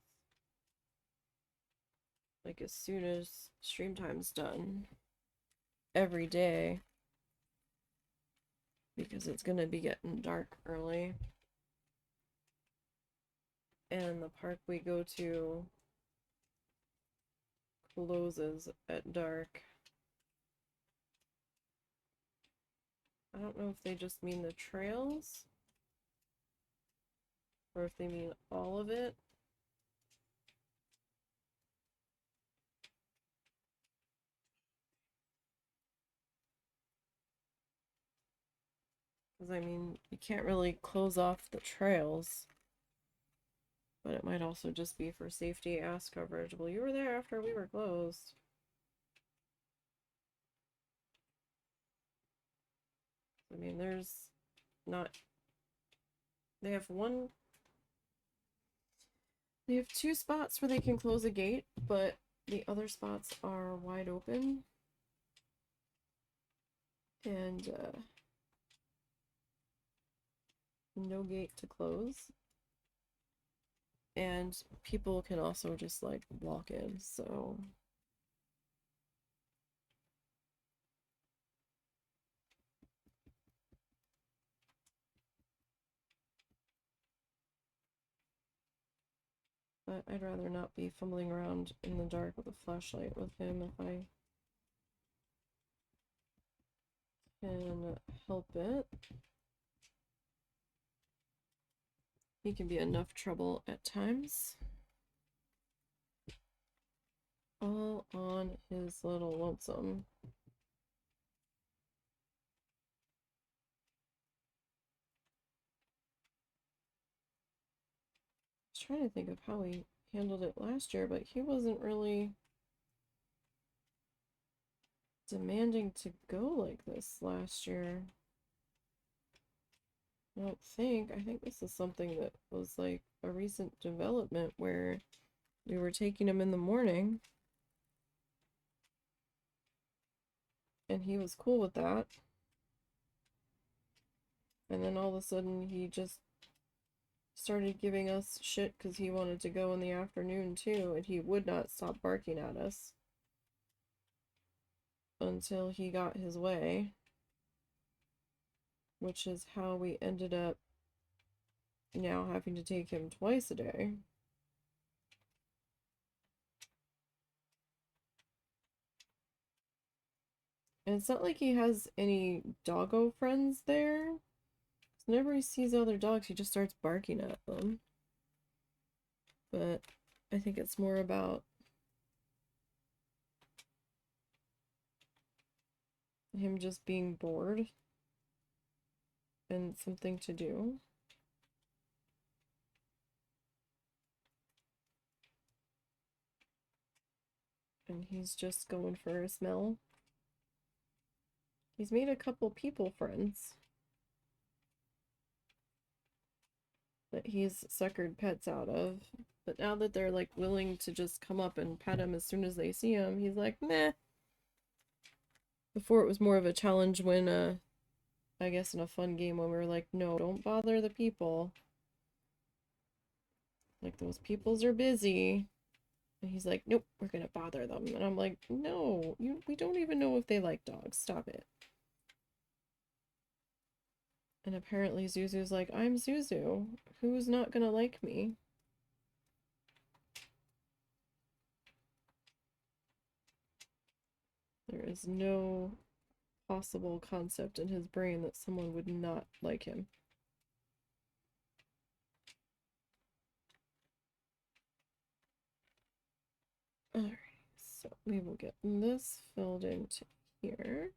Like as soon as stream time's done. Every day. Because it's gonna be getting dark early. And the park we go to closes at dark. I don't know if they just mean the trails or if they mean all of it. Because I mean, you can't really close off the trails. But it might also just be for safety ass coverage. Well, you were there after we were closed. I mean, there's not... They have two spots where they can close a gate, but the other spots are wide open. And, no gate to close. And people can also just, like, walk in, so... But I'd rather not be fumbling around in the dark with a flashlight with him if I can help it. He can be enough trouble at times. All on his little lonesome. I was trying to think of how he handled it last year, but he wasn't really demanding to go like this last year. I don't think. I think this is something that was like a recent development where we were taking him in the morning. And he was cool with that. And then all of a sudden he just started giving us shit because he wanted to go in the afternoon too, and he would not stop barking at us until he got his way, which is how we ended up now having to take him twice a day. And it's not like he has any doggo friends there. Whenever he sees other dogs, he just starts barking at them. But I think it's more about him just being bored and something to do. And he's just going for a smell. He's made a couple people friends that he's suckered pets out of. But now that they're like willing to just come up and pet him as soon as they see him, he's like, meh. Before it was more of a challenge when, I guess in a fun game when we were like, no, don't bother the people. Like, those peoples are busy. And he's like, nope, we're gonna bother them. And I'm like, no, we don't even know if they like dogs. Stop it. And apparently Zuzu's like, I'm Zuzu. Who's not gonna like me? There is no possible concept in his brain that someone would not like him. Alright, so we will get this filled into here.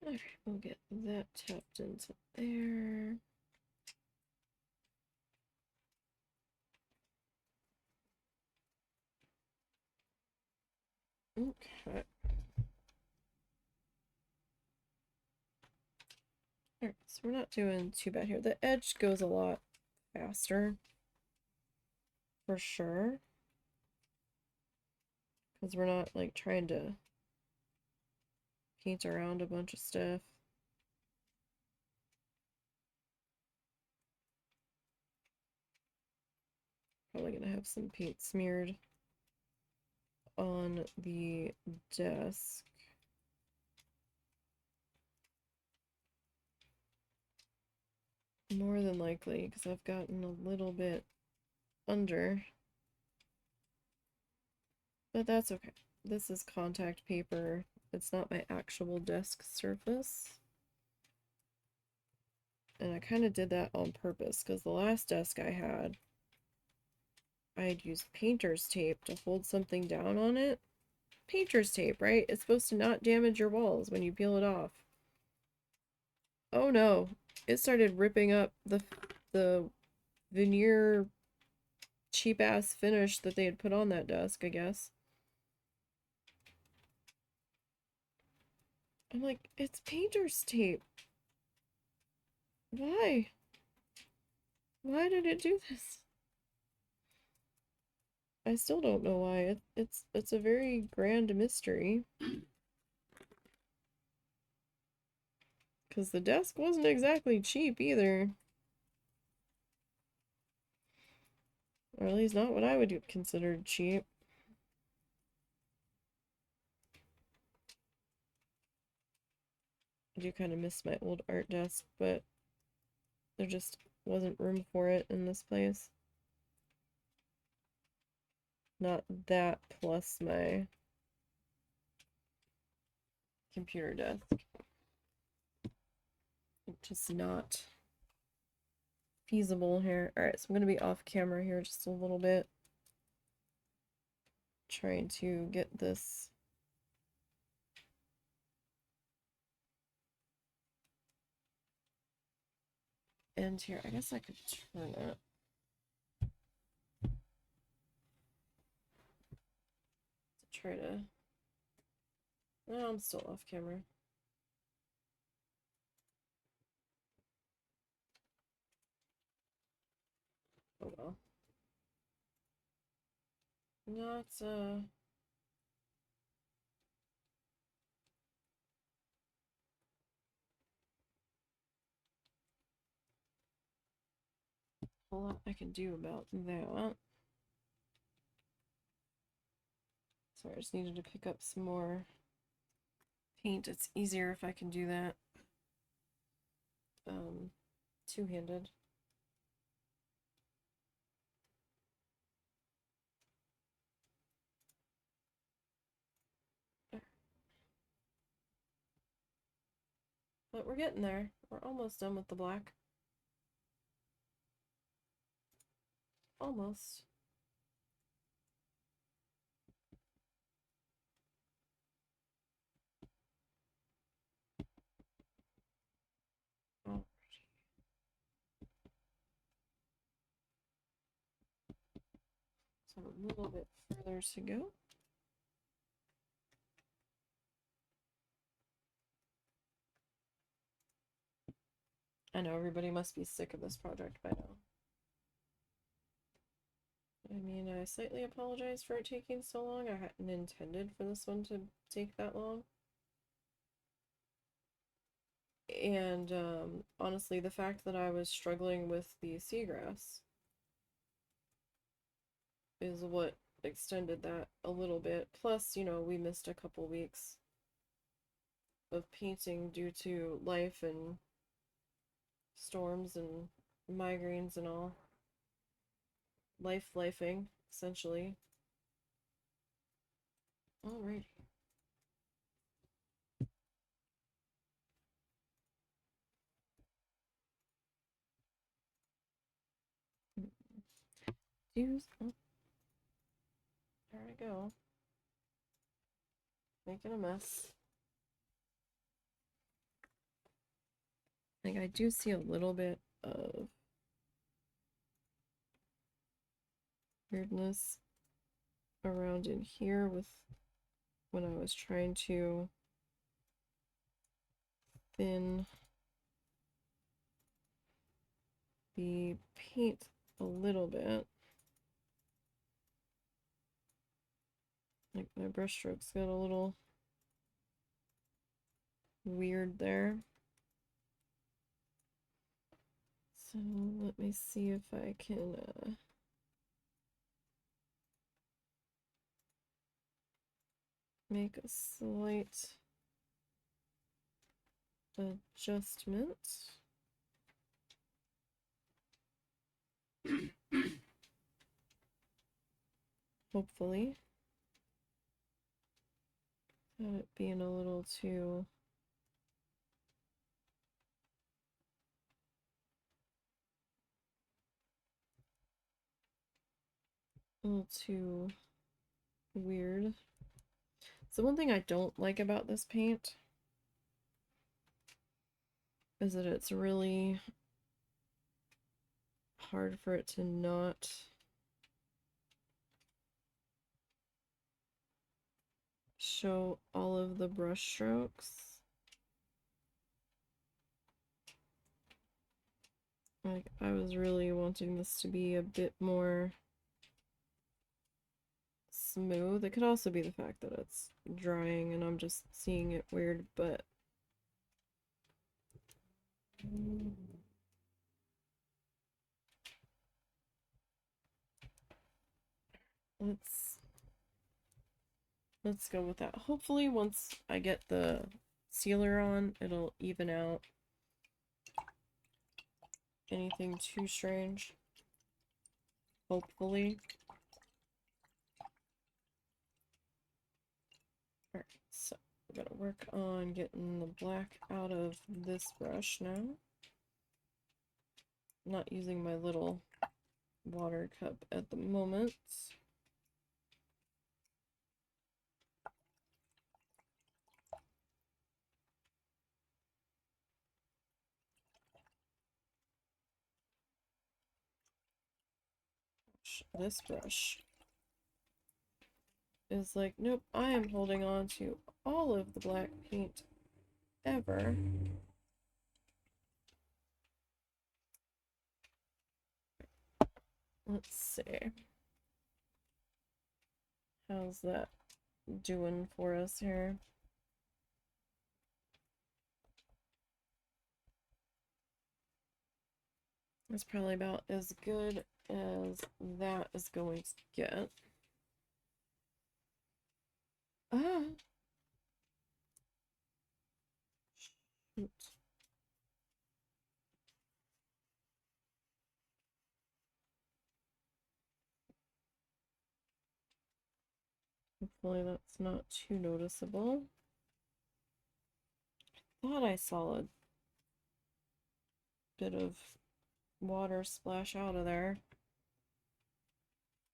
Alright, we'll get that tapped into there. Okay. Alright, so we're not doing too bad here. The edge goes a lot faster, for sure. Because we're not, like, trying to paint around a bunch of stuff. Probably gonna have some paint smeared on the desk. More than likely, because I've gotten a little bit under. But that's okay. This is contact paper. It's not my actual desk surface. And I kind of did that on purpose, because the last desk I had used painter's tape to hold something down on it. Painter's tape, right? It's supposed to not damage your walls when you peel it off. Oh no, it started ripping up the veneer cheap ass finish that they had put on that desk, I guess. I'm like, it's painter's tape. Why? Why did it do this? I still don't know why. It's a very grand mystery. Because the desk wasn't exactly cheap either. Or at least not what I would consider cheap. I do kind of miss my old art desk, but there just wasn't room for it in this place. Not that plus my computer desk. Just not feasible here. Alright, so I'm going to be off camera here just a little bit. Trying to get this end here. I guess I could turn it. To try to... No, I'm still off camera. Oh well. No, it's a whole lot I can do about that. So I just needed to pick up some more paint. It's easier if I can do that two-handed. But we're getting there. We're almost done with the black. Almost. Alrighty. So a little bit further to go. I know everybody must be sick of this project by now. I mean, I slightly apologize for it taking so long. I hadn't intended for this one to take that long. And honestly, the fact that I was struggling with the seagrass is what extended that a little bit. Plus, you know, we missed a couple weeks of painting due to life and storms and migraines and all. Lifing. essentially. Alrighty. Use. Oh, there I go. Making a mess. Like, I do see a little bit of weirdness around in here with when I was trying to thin the paint a little bit. Like, my brush strokes got a little weird there. So let me see if I can make a slight adjustment. Hopefully. Without it being a little too weird. So one thing I don't like about this paint is that it's really hard for it to not show all of the brush strokes. Like, I was really wanting this to be a bit more smooth. It could also be the fact that it's drying and I'm just seeing it weird, but let's go with that. Hopefully once I get the sealer on, it'll even out anything too strange. Hopefully. Alright, so we're gonna work on getting the black out of this brush now. I'm not using my little water cup at the moment. This brush is like, nope, I am holding on to all of the black paint ever. Let's see. How's that doing for us here? That's probably about as good as that is going to get. Ah! Shoot. Hopefully that's not too noticeable. I thought I saw a bit of water splash out of there.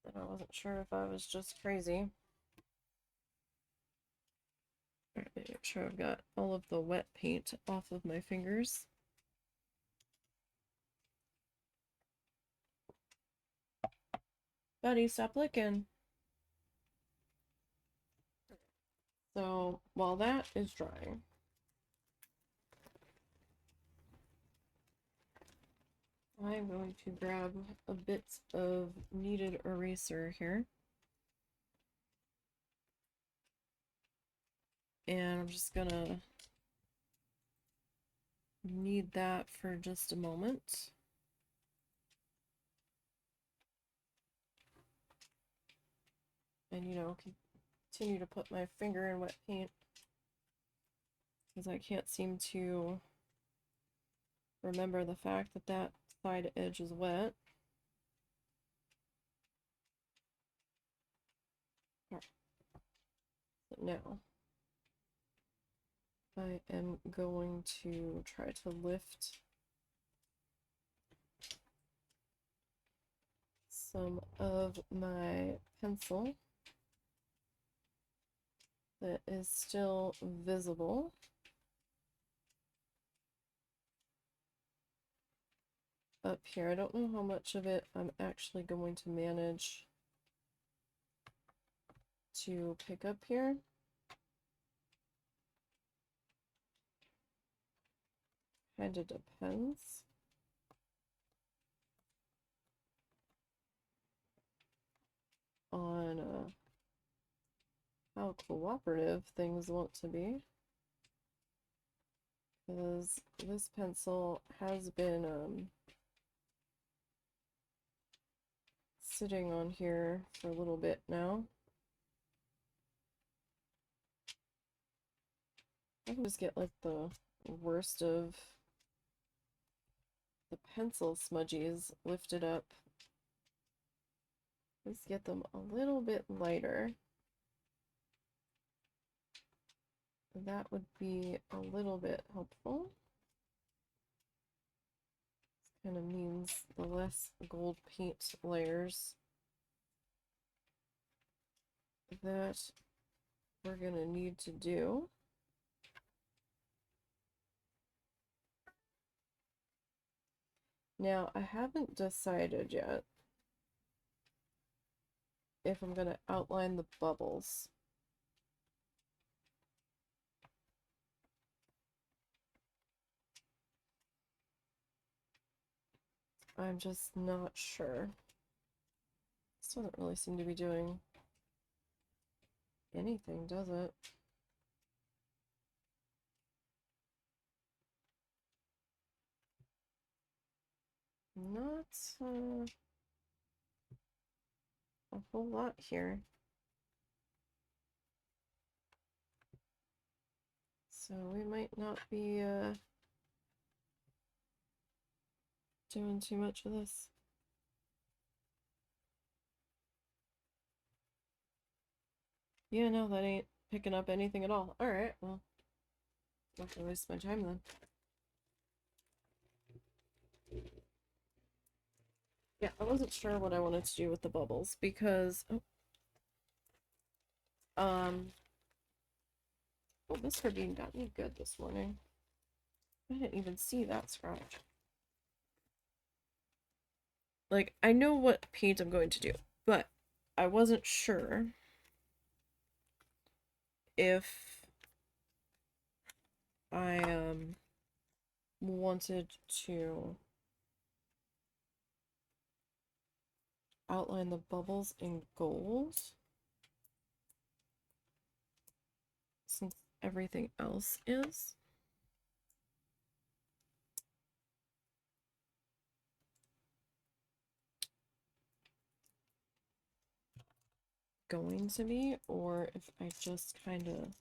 And I wasn't sure if I was just crazy. Alright, make sure I've got all of the wet paint off of my fingers. Buddy, stop licking. So while that is drying, I'm going to grab a bit of kneaded eraser here. And I'm just gonna knead that for just a moment. And, you know, continue to put my finger in wet paint because I can't seem to remember the fact that that side edge is wet. now I am going to try to lift some of my pencil that is still visible up here. I don't know how much of it I'm actually going to manage to pick up here. Kind of depends on how cooperative things want to be, because this pencil has been sitting on here for a little bit now. I can just get like the worst of the pencil smudgies lifted up. Let's get them a little bit lighter. That would be a little bit helpful. This kind of means the less gold paint layers that we're gonna need to do. Now, I haven't decided yet if I'm gonna outline the bubbles. I'm just not sure. This doesn't really seem to be doing anything, does it? Not a whole lot here. So we might not be doing too much of this. Yeah, no, that ain't picking up anything at all. Alright, well, not gonna waste my time then. Yeah, I wasn't sure what I wanted to do with the bubbles because oh, Mr. Bean got me good this morning. I didn't even see that scratch. Like, I know what paint I'm going to do, but I wasn't sure if I wanted to outline the bubbles in gold since everything else is. Going to be, or if I just kind of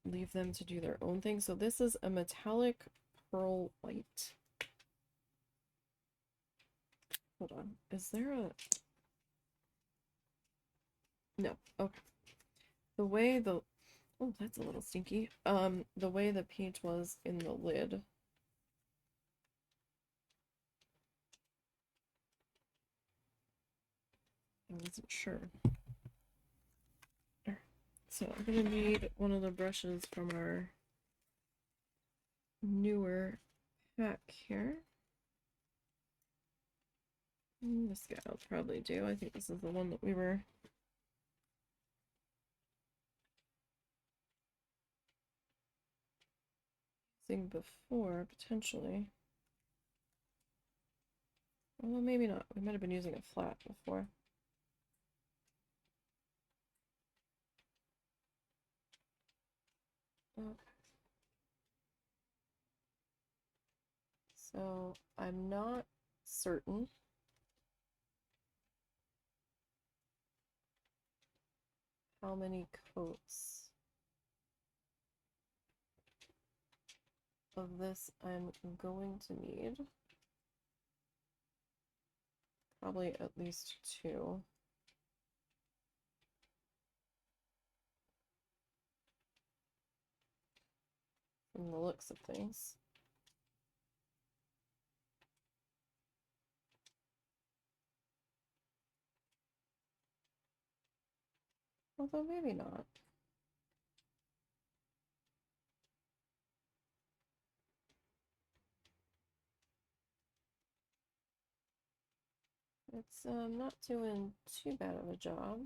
leave them to do their own thing. So this is a metallic pearl white. Hold on, is there a... No, okay. The way the... Oh, that's a little stinky. The way the paint was in the lid. I wasn't sure. So I'm gonna need one of the brushes from our newer pack here. This guy will probably do. I think this is the one that we were using before, potentially. Well, maybe not. We might have been using a flat before. Okay. So I'm not certain how many coats of this I'm going to need. Probably at least 2. from the looks of things. Although maybe not. It's not doing too bad of a job.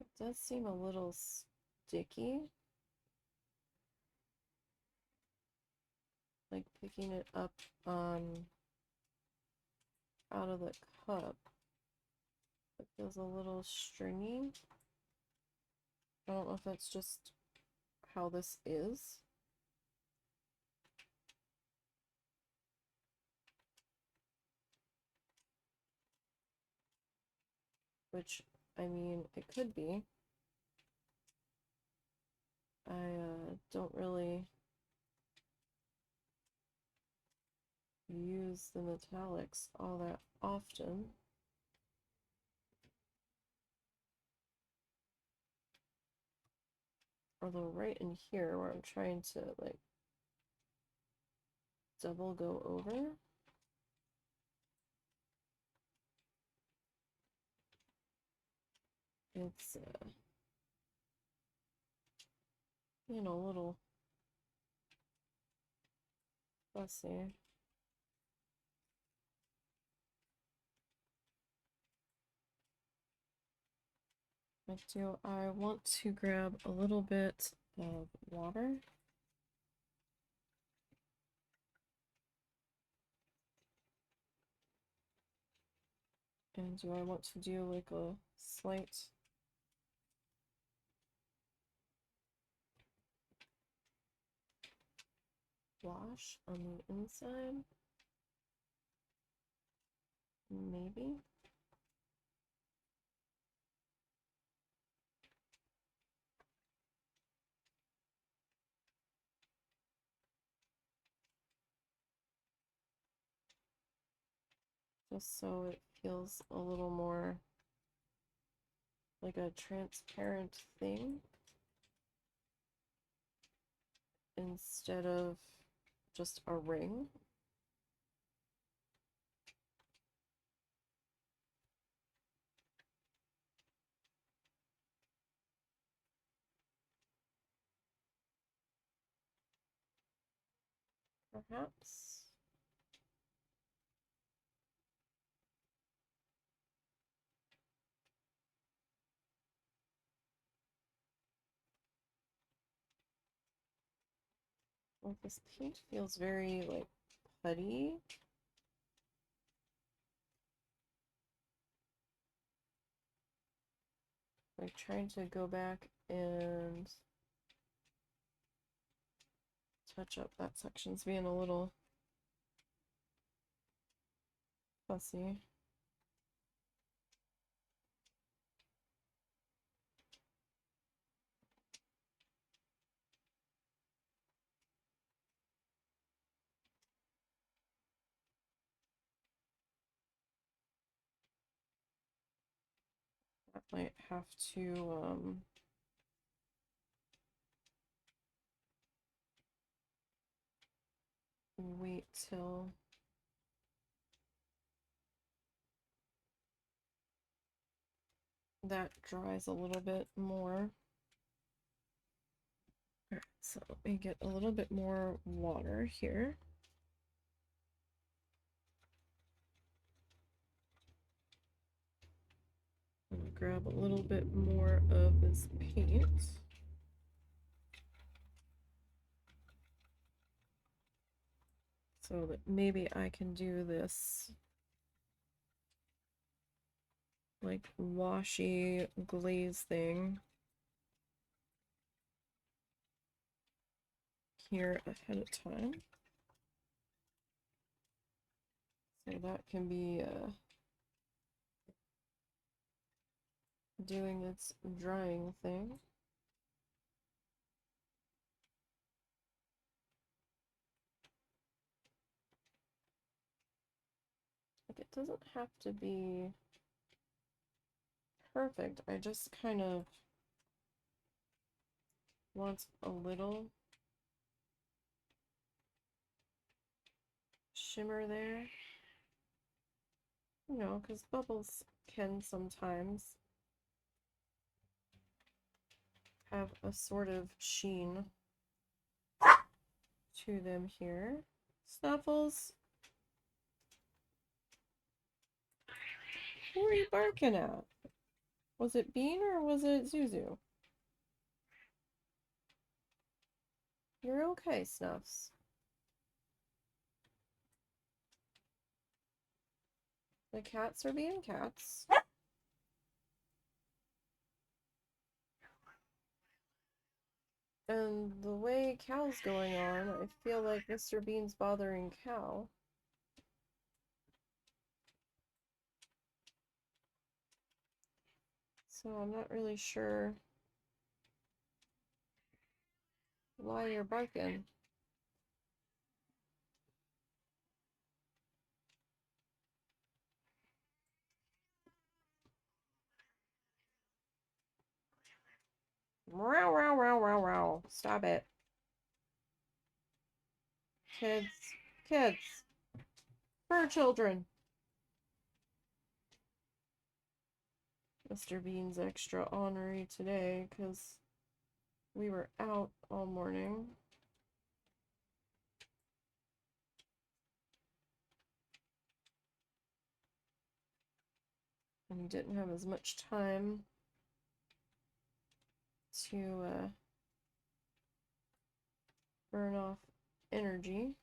It does seem a little sticky. Like picking it up out of the cup. It feels a little stringy. I don't know if that's just how this is. Which, I mean, it could be. I don't really use the metallics all that often. Although right in here where I'm trying to like double go over, it's you know, a little fussy. I want to grab a little bit of water. And do I want to do like a slight wash on the inside? Maybe. Just so it feels a little more like a transparent thing instead of just a ring. Perhaps. Well, this paint feels very like putty. Like trying to go back and touch up that section's being a little fussy. I might have to wait till that dries a little bit more. Alright, so let me get a little bit more water here. I'm gonna grab a little bit more of this paint. So that maybe I can do this like washy glaze thing here ahead of time. So that can be doing its drying thing. Like it doesn't have to be perfect. I just kind of want a little shimmer there. You know, because bubbles can sometimes have a sort of sheen to them here. Snuffles, who are you barking at? Was it Bean or was it Zuzu? You're okay, Snuffs. The cats are being cats. And the way Cal's going on, I feel like Mr. Bean's bothering Cal. So I'm not really sure why you're barking. Row, row, row, row, row. Stop it. Kids. Kids. For children. Mr. Bean's extra ornery today because we were out all morning. And he didn't have as much time to burn off energy.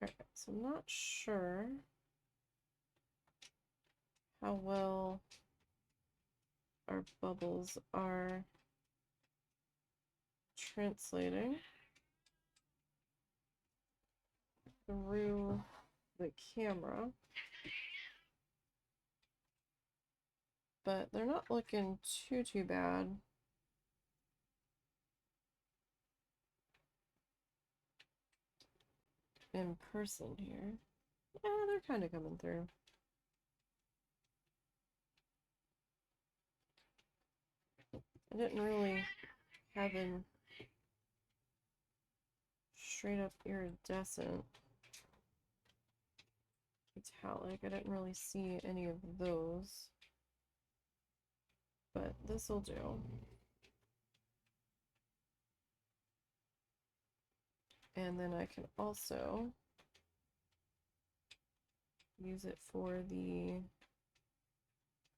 Alright, so I'm not sure how well our bubbles are translating through the camera, but they're not looking too bad. In person here. Yeah, they're kind of coming through. I didn't really have an straight up iridescent metallic. I didn't really see any of those, but this will do. And then I can also use it for the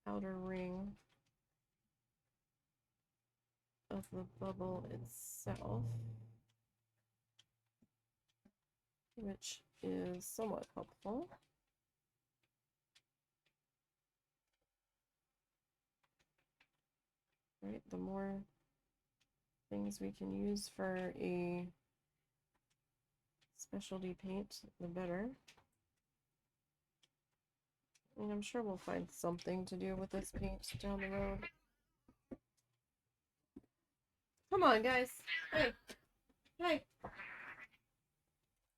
outer ring of the bubble itself, which is somewhat helpful. Right, the more things we can use for a specialty paint, the better. And I'm sure we'll find something to do with this paint down the road. Come on, guys. Hey. Hey.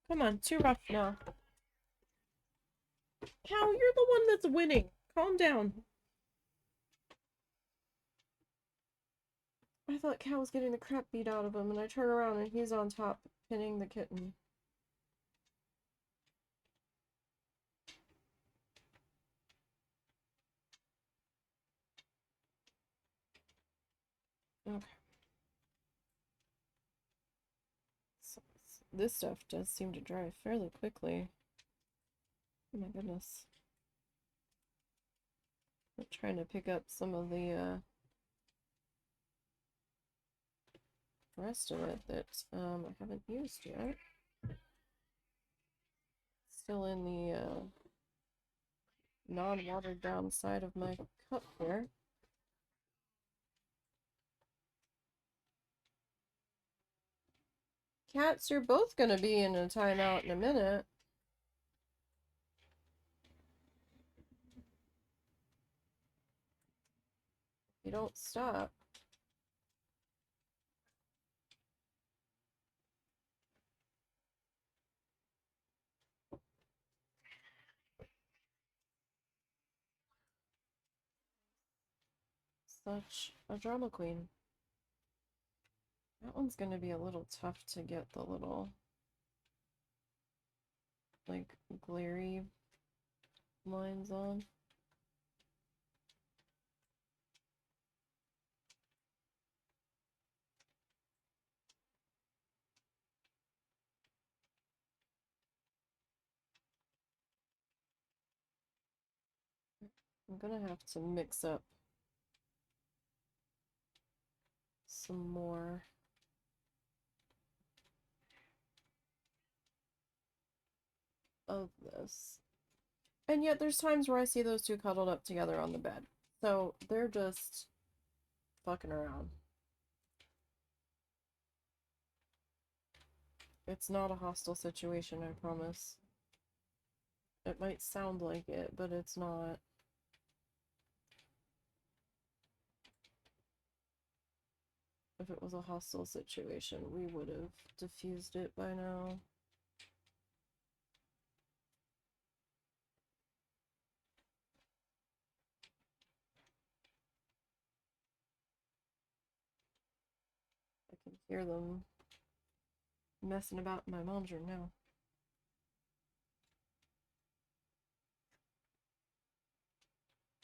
Come on, too rough now. Cal, you're the one that's winning. Calm down. I thought Cal was getting the crap beat out of him, and I turn around and he's on top, pinning the kitten. Okay. So, this stuff does seem to dry fairly quickly. Oh my goodness. I'm trying to pick up some of the rest of it that I haven't used yet. Still in the non-watered down side of my cup here. Cats, you're both gonna be in a timeout in a minute. don't stop. Such a drama queen. That one's gonna be a little tough to get the little, like, glary lines on. I'm gonna have to mix up some more of this. And yet there's times where I see those two cuddled up together on the bed. So they're just fucking around. It's not a hostile situation, I promise. It might sound like it, but it's not. If it was a hostile situation, we would have diffused it by now. I can hear them messing about in my mom's room now.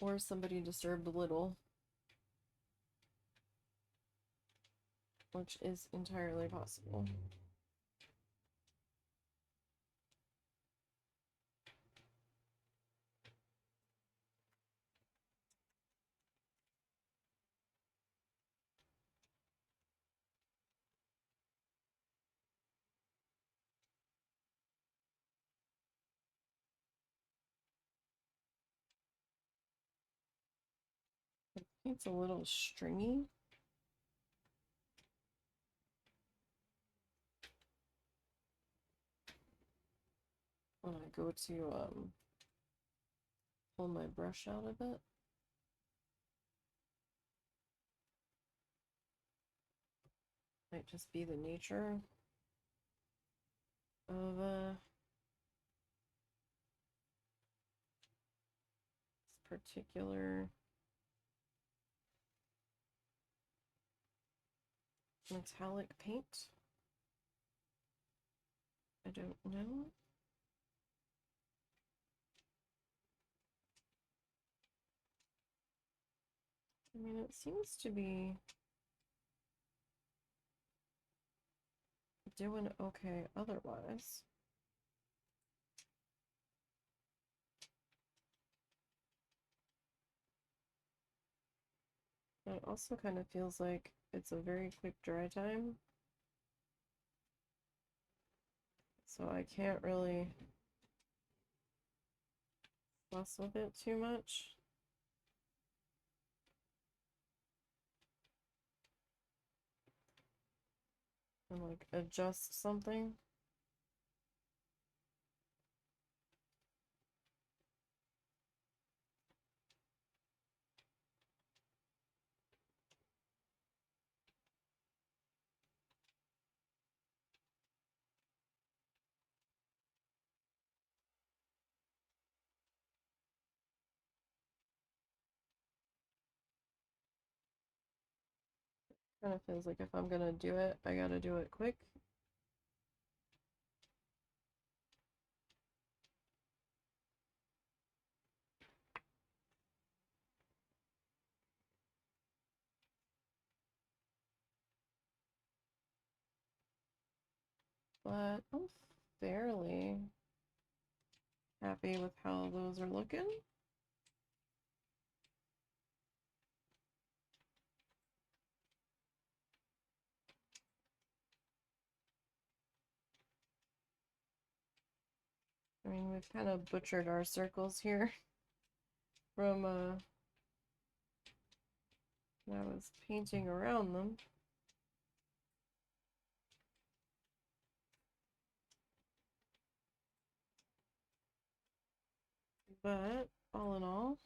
Or somebody disturbed a little, which is entirely possible. It's a little stringy. When I go to pull my brush out of it. Might just be the nature of this particular metallic paint. I don't know. I mean, it seems to be doing okay otherwise. But it also kind of feels like it's a very quick dry time. So I can't really fuss with it too much. And like adjust something. Kind of feels like if I'm gonna do it, I gotta do it quick. But I'm fairly happy with how those are looking. I mean, we've kind of butchered our circles here from when I was painting around them. But all in all,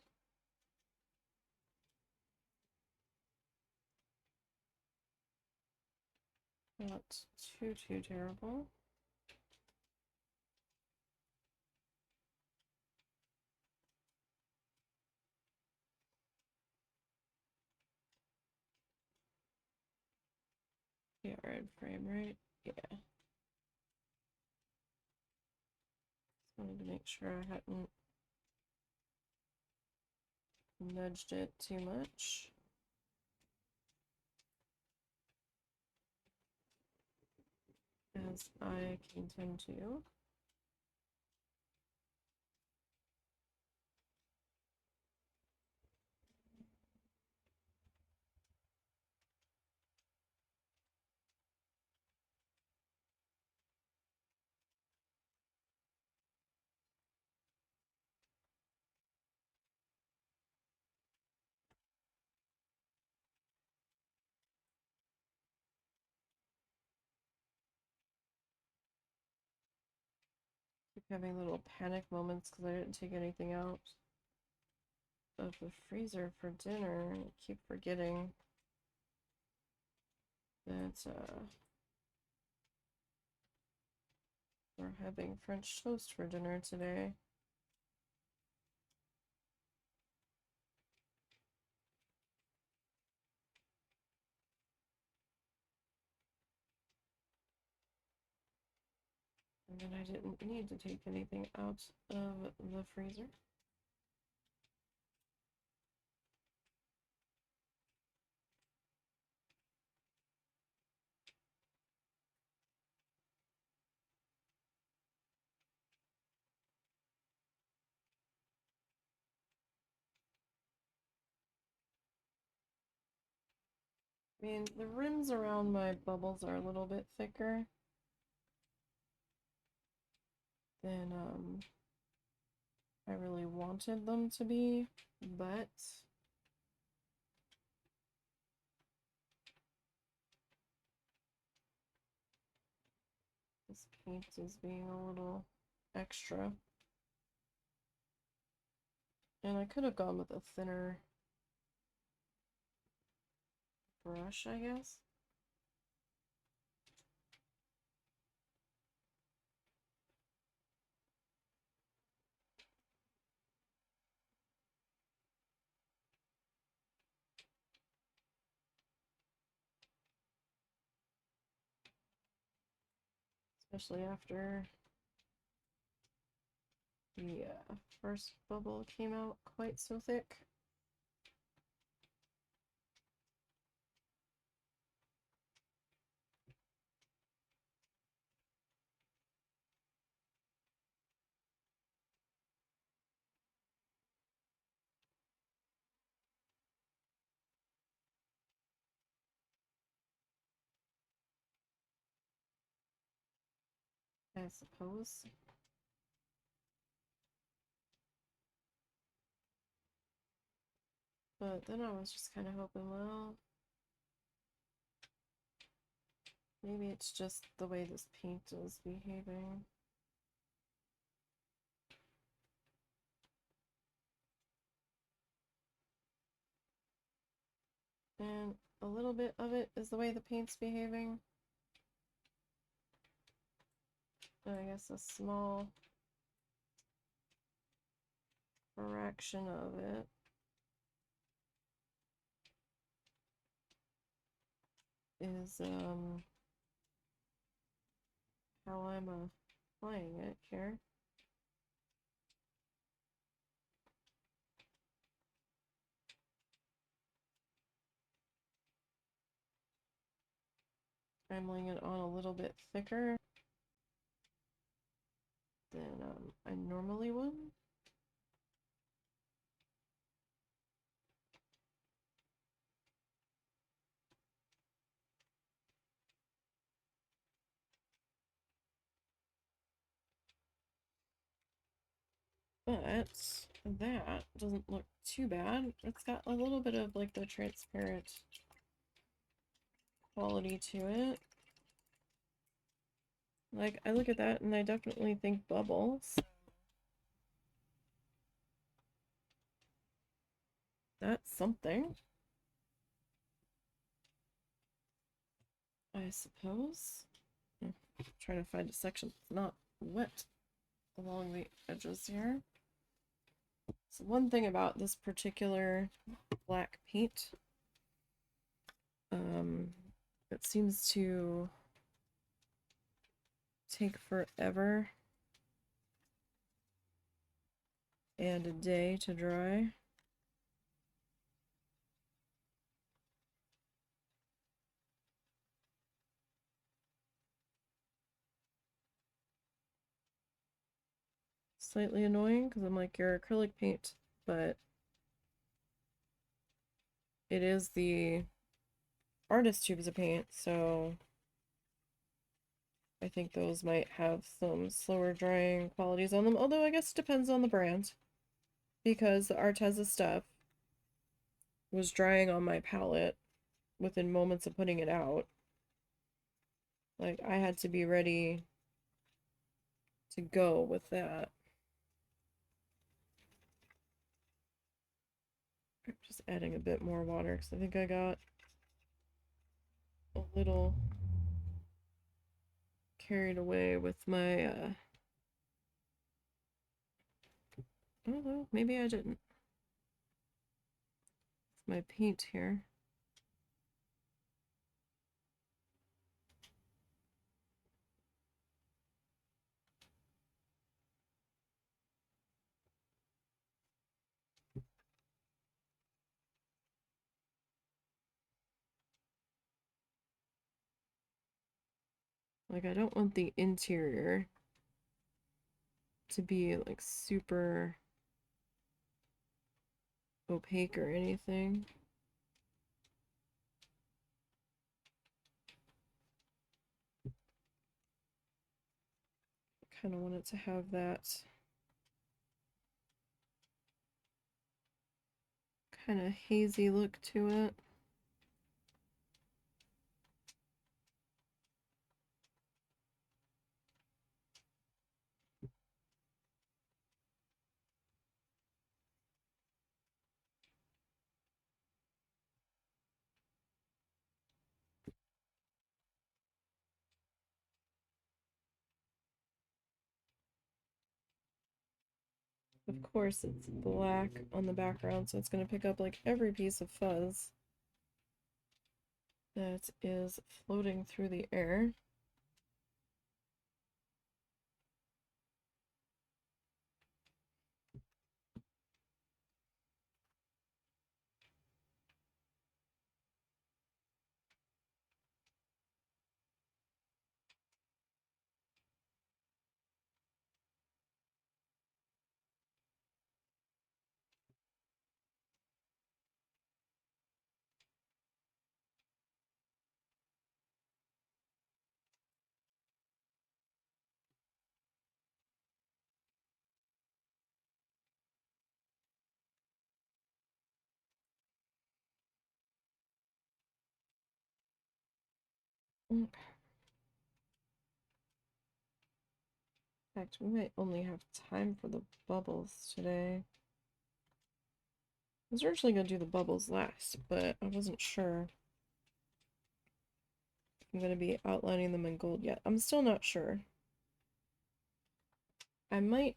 Not too terrible. Yeah, red frame, right? Yeah. Just wanted to make sure I hadn't nudged it too much. As I can tend to. Keep having little panic moments because I didn't take anything out of the freezer for dinner. I keep forgetting that we're having French toast for dinner today. And then I didn't need to take anything out of the freezer. I mean, the rims around my bubbles are a little bit thicker than I really wanted them to be, but this paint is being a little extra. And I could have gone with a thinner brush, I guess. Especially after the first bubble came out quite so thick. I suppose. But then I was just kind of hoping, well, maybe it's just the way this paint is behaving. And a little bit of it is the way the paint's behaving. And I guess a small fraction of it is how I'm applying it here. I'm laying it on a little bit thicker than I normally would. But that doesn't look too bad. It's got a little bit of like the transparent quality to it. Like, I look at that and I definitely think bubbles. That's something. I suppose. I'm trying to find a section that's not wet along the edges here. So one thing about this particular black paint, it seems to take forever and a day to dry. Slightly annoying because I'm like, you're acrylic paint, but it is the artist tubes of paint, so I think those might have some slower drying qualities on them, although I guess it depends on the brand, because the Arteza stuff was drying on my palette within moments of putting it out. Like, I had to be ready to go with that. I'm just adding a bit more water because I think I got a little carried away with my, oh no, maybe I didn't. It's my paint here. Like, I don't want the interior to be like super opaque or anything. Kind of want it to have that kind of hazy look to it. Of course, it's black on the background, so it's going to pick up like every piece of fuzz that is floating through the air. In fact, we might only have time for the bubbles today. I was originally going to do the bubbles last, but I wasn't sure if I'm going to be outlining them in gold yet. I'm still not sure. I might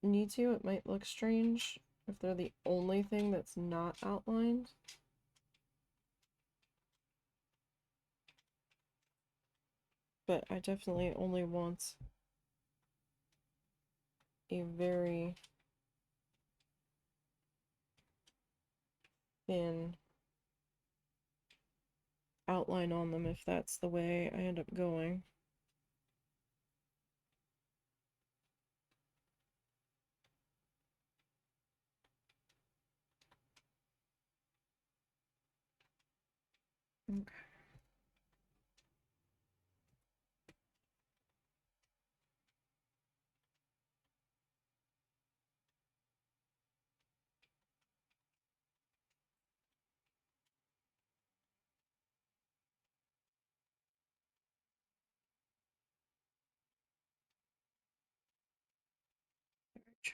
need to. It might look strange if they're the only thing that's not outlined. But I definitely only want a very thin outline on them if that's the way I end up going. Okay.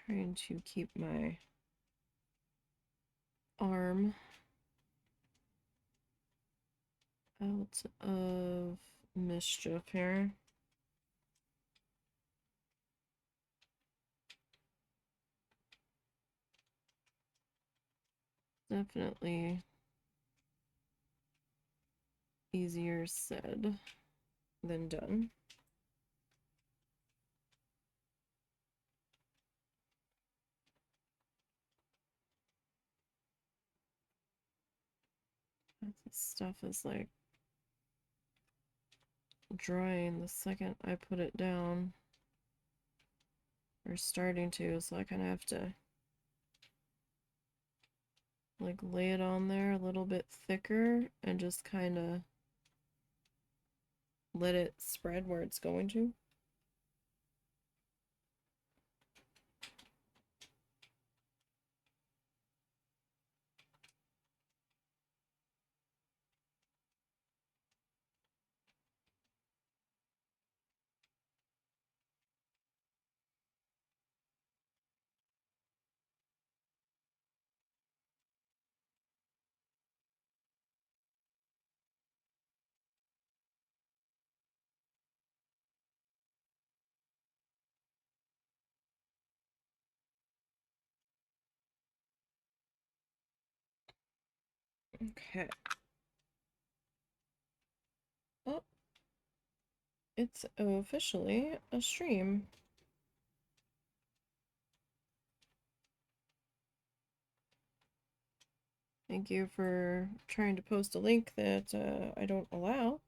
Trying to keep my arm out of mischief here. Definitely easier said than done. This stuff is like drying the second I put it down. Or starting to, so I kind of have to like lay it on there a little bit thicker and just kind of let it spread where it's going to. Okay. Oh, it's officially a stream. Thank you for trying to post a link that I don't allow.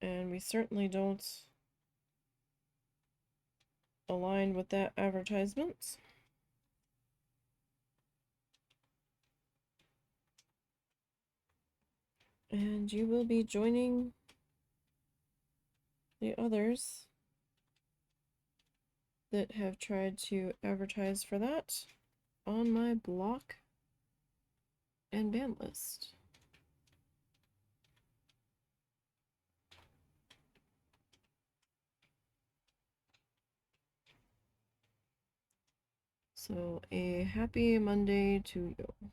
And we certainly don't align with that advertisement. And you will be joining the others that have tried to advertise for that on my block and ban list. So a happy Monday to you.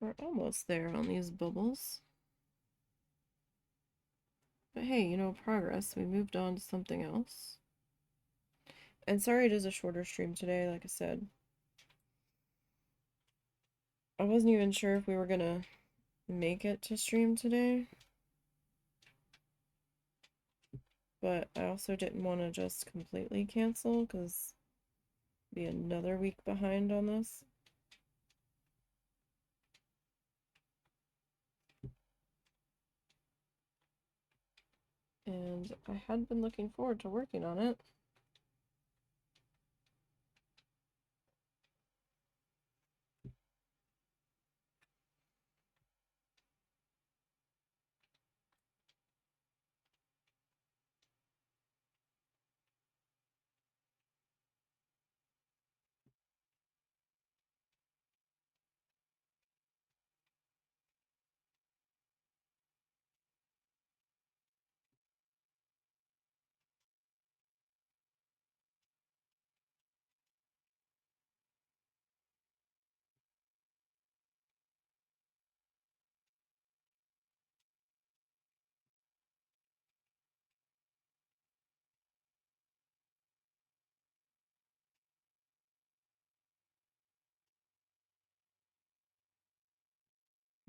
We're almost there on these bubbles. But hey, you know, progress. We moved on to something else. And sorry it is a shorter stream today, like I said. I wasn't even sure if we were gonna make it to stream today. But I also didn't want to just completely cancel, because be another week behind on this. And I had been looking forward to working on it.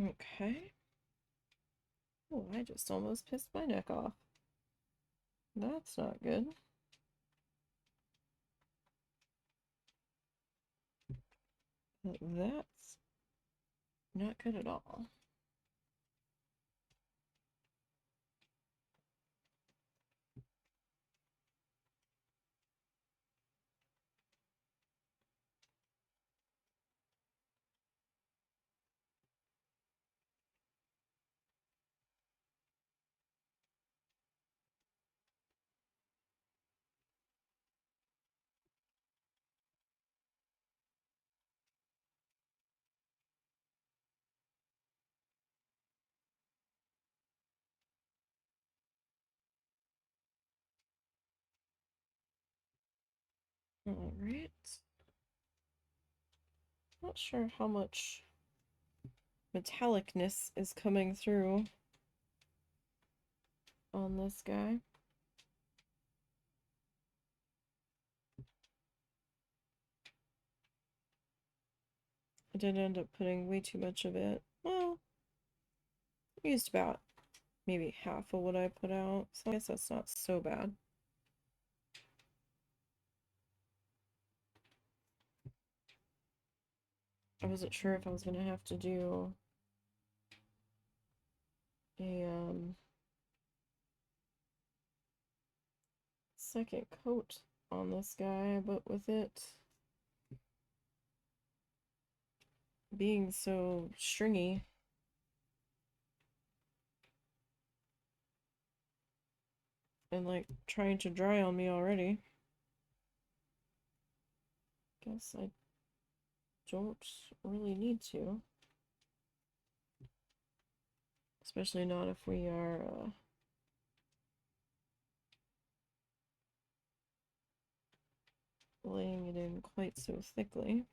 Okay. Oh, I just almost pissed my neck off. That's not good. That's not good at all. All right. Not sure how much metallicness is coming through on this guy. I did end up putting way too much of it. Well, I used about maybe half of what I put out, so I guess that's not so bad. I wasn't sure if I was gonna have to do a second coat on this guy, but with it being so stringy and like trying to dry on me already, guess I don't really need to. Especially not if we are laying it in quite so thickly.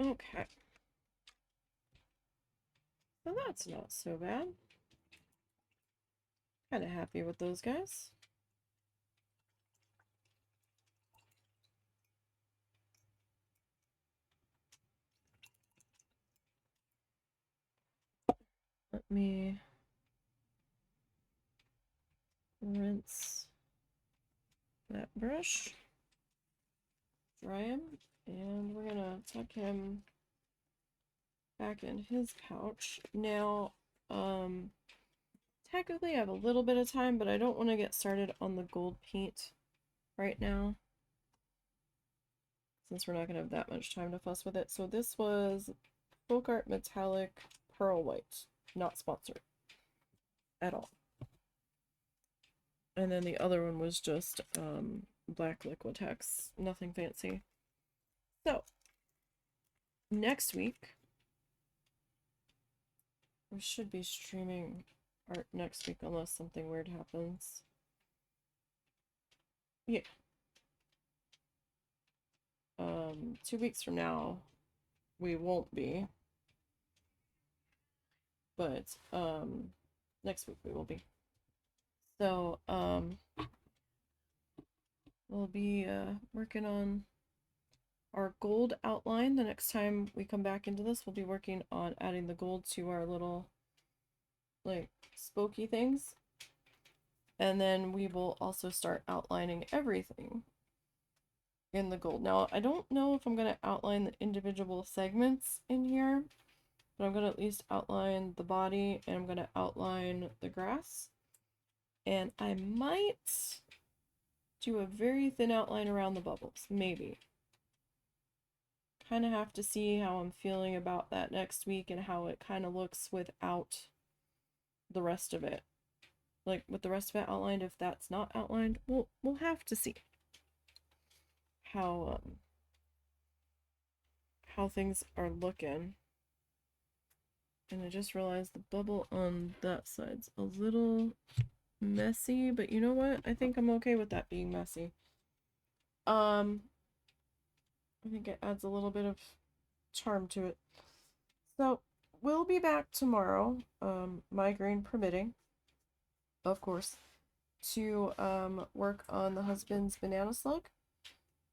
Okay. So that's not so bad. Kind of happy with those guys. Let me rinse that brush, dry him, and we're gonna tuck him back in his pouch. Now, technically I have a little bit of time, but I don't want to get started on the gold paint right now, since we're not gonna have that much time to fuss with it. So this was Folk Art Metallic Pearl White, not sponsored at all. And then the other one was just black Liquitex, nothing fancy. So next week we should be streaming art next week unless something weird happens. Yeah. 2 weeks from now we won't be, but next week we will be. So we'll be working on our gold outline. The next time we come back into this, we'll be working on adding the gold to our little like spooky things, and then we will also start outlining everything in the gold. Now I don't know if I'm going to outline the individual segments in here, but I'm going to at least outline the body, and I'm going to outline the grass, and I might do a very thin outline around the bubbles, maybe. Kind of have to see how I'm feeling about that next week and how it kind of looks without the rest of it. Like with the rest of it outlined, if that's not outlined, we'll have to see how things are looking. And I just realized the bubble on that side's a little messy, but you know what? I think I'm okay with that being messy. I think it adds a little bit of charm to it. So we'll be back tomorrow, migraine permitting, of course, to work on the husband's banana slug.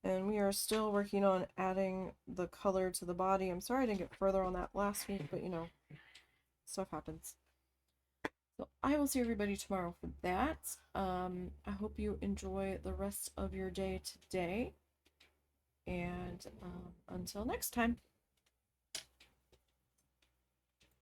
And we are still working on adding the color to the body. I'm sorry I didn't get further on that last week, but you know, stuff happens. So I will see everybody tomorrow for that. I hope you enjoy the rest of your day today. And until next time.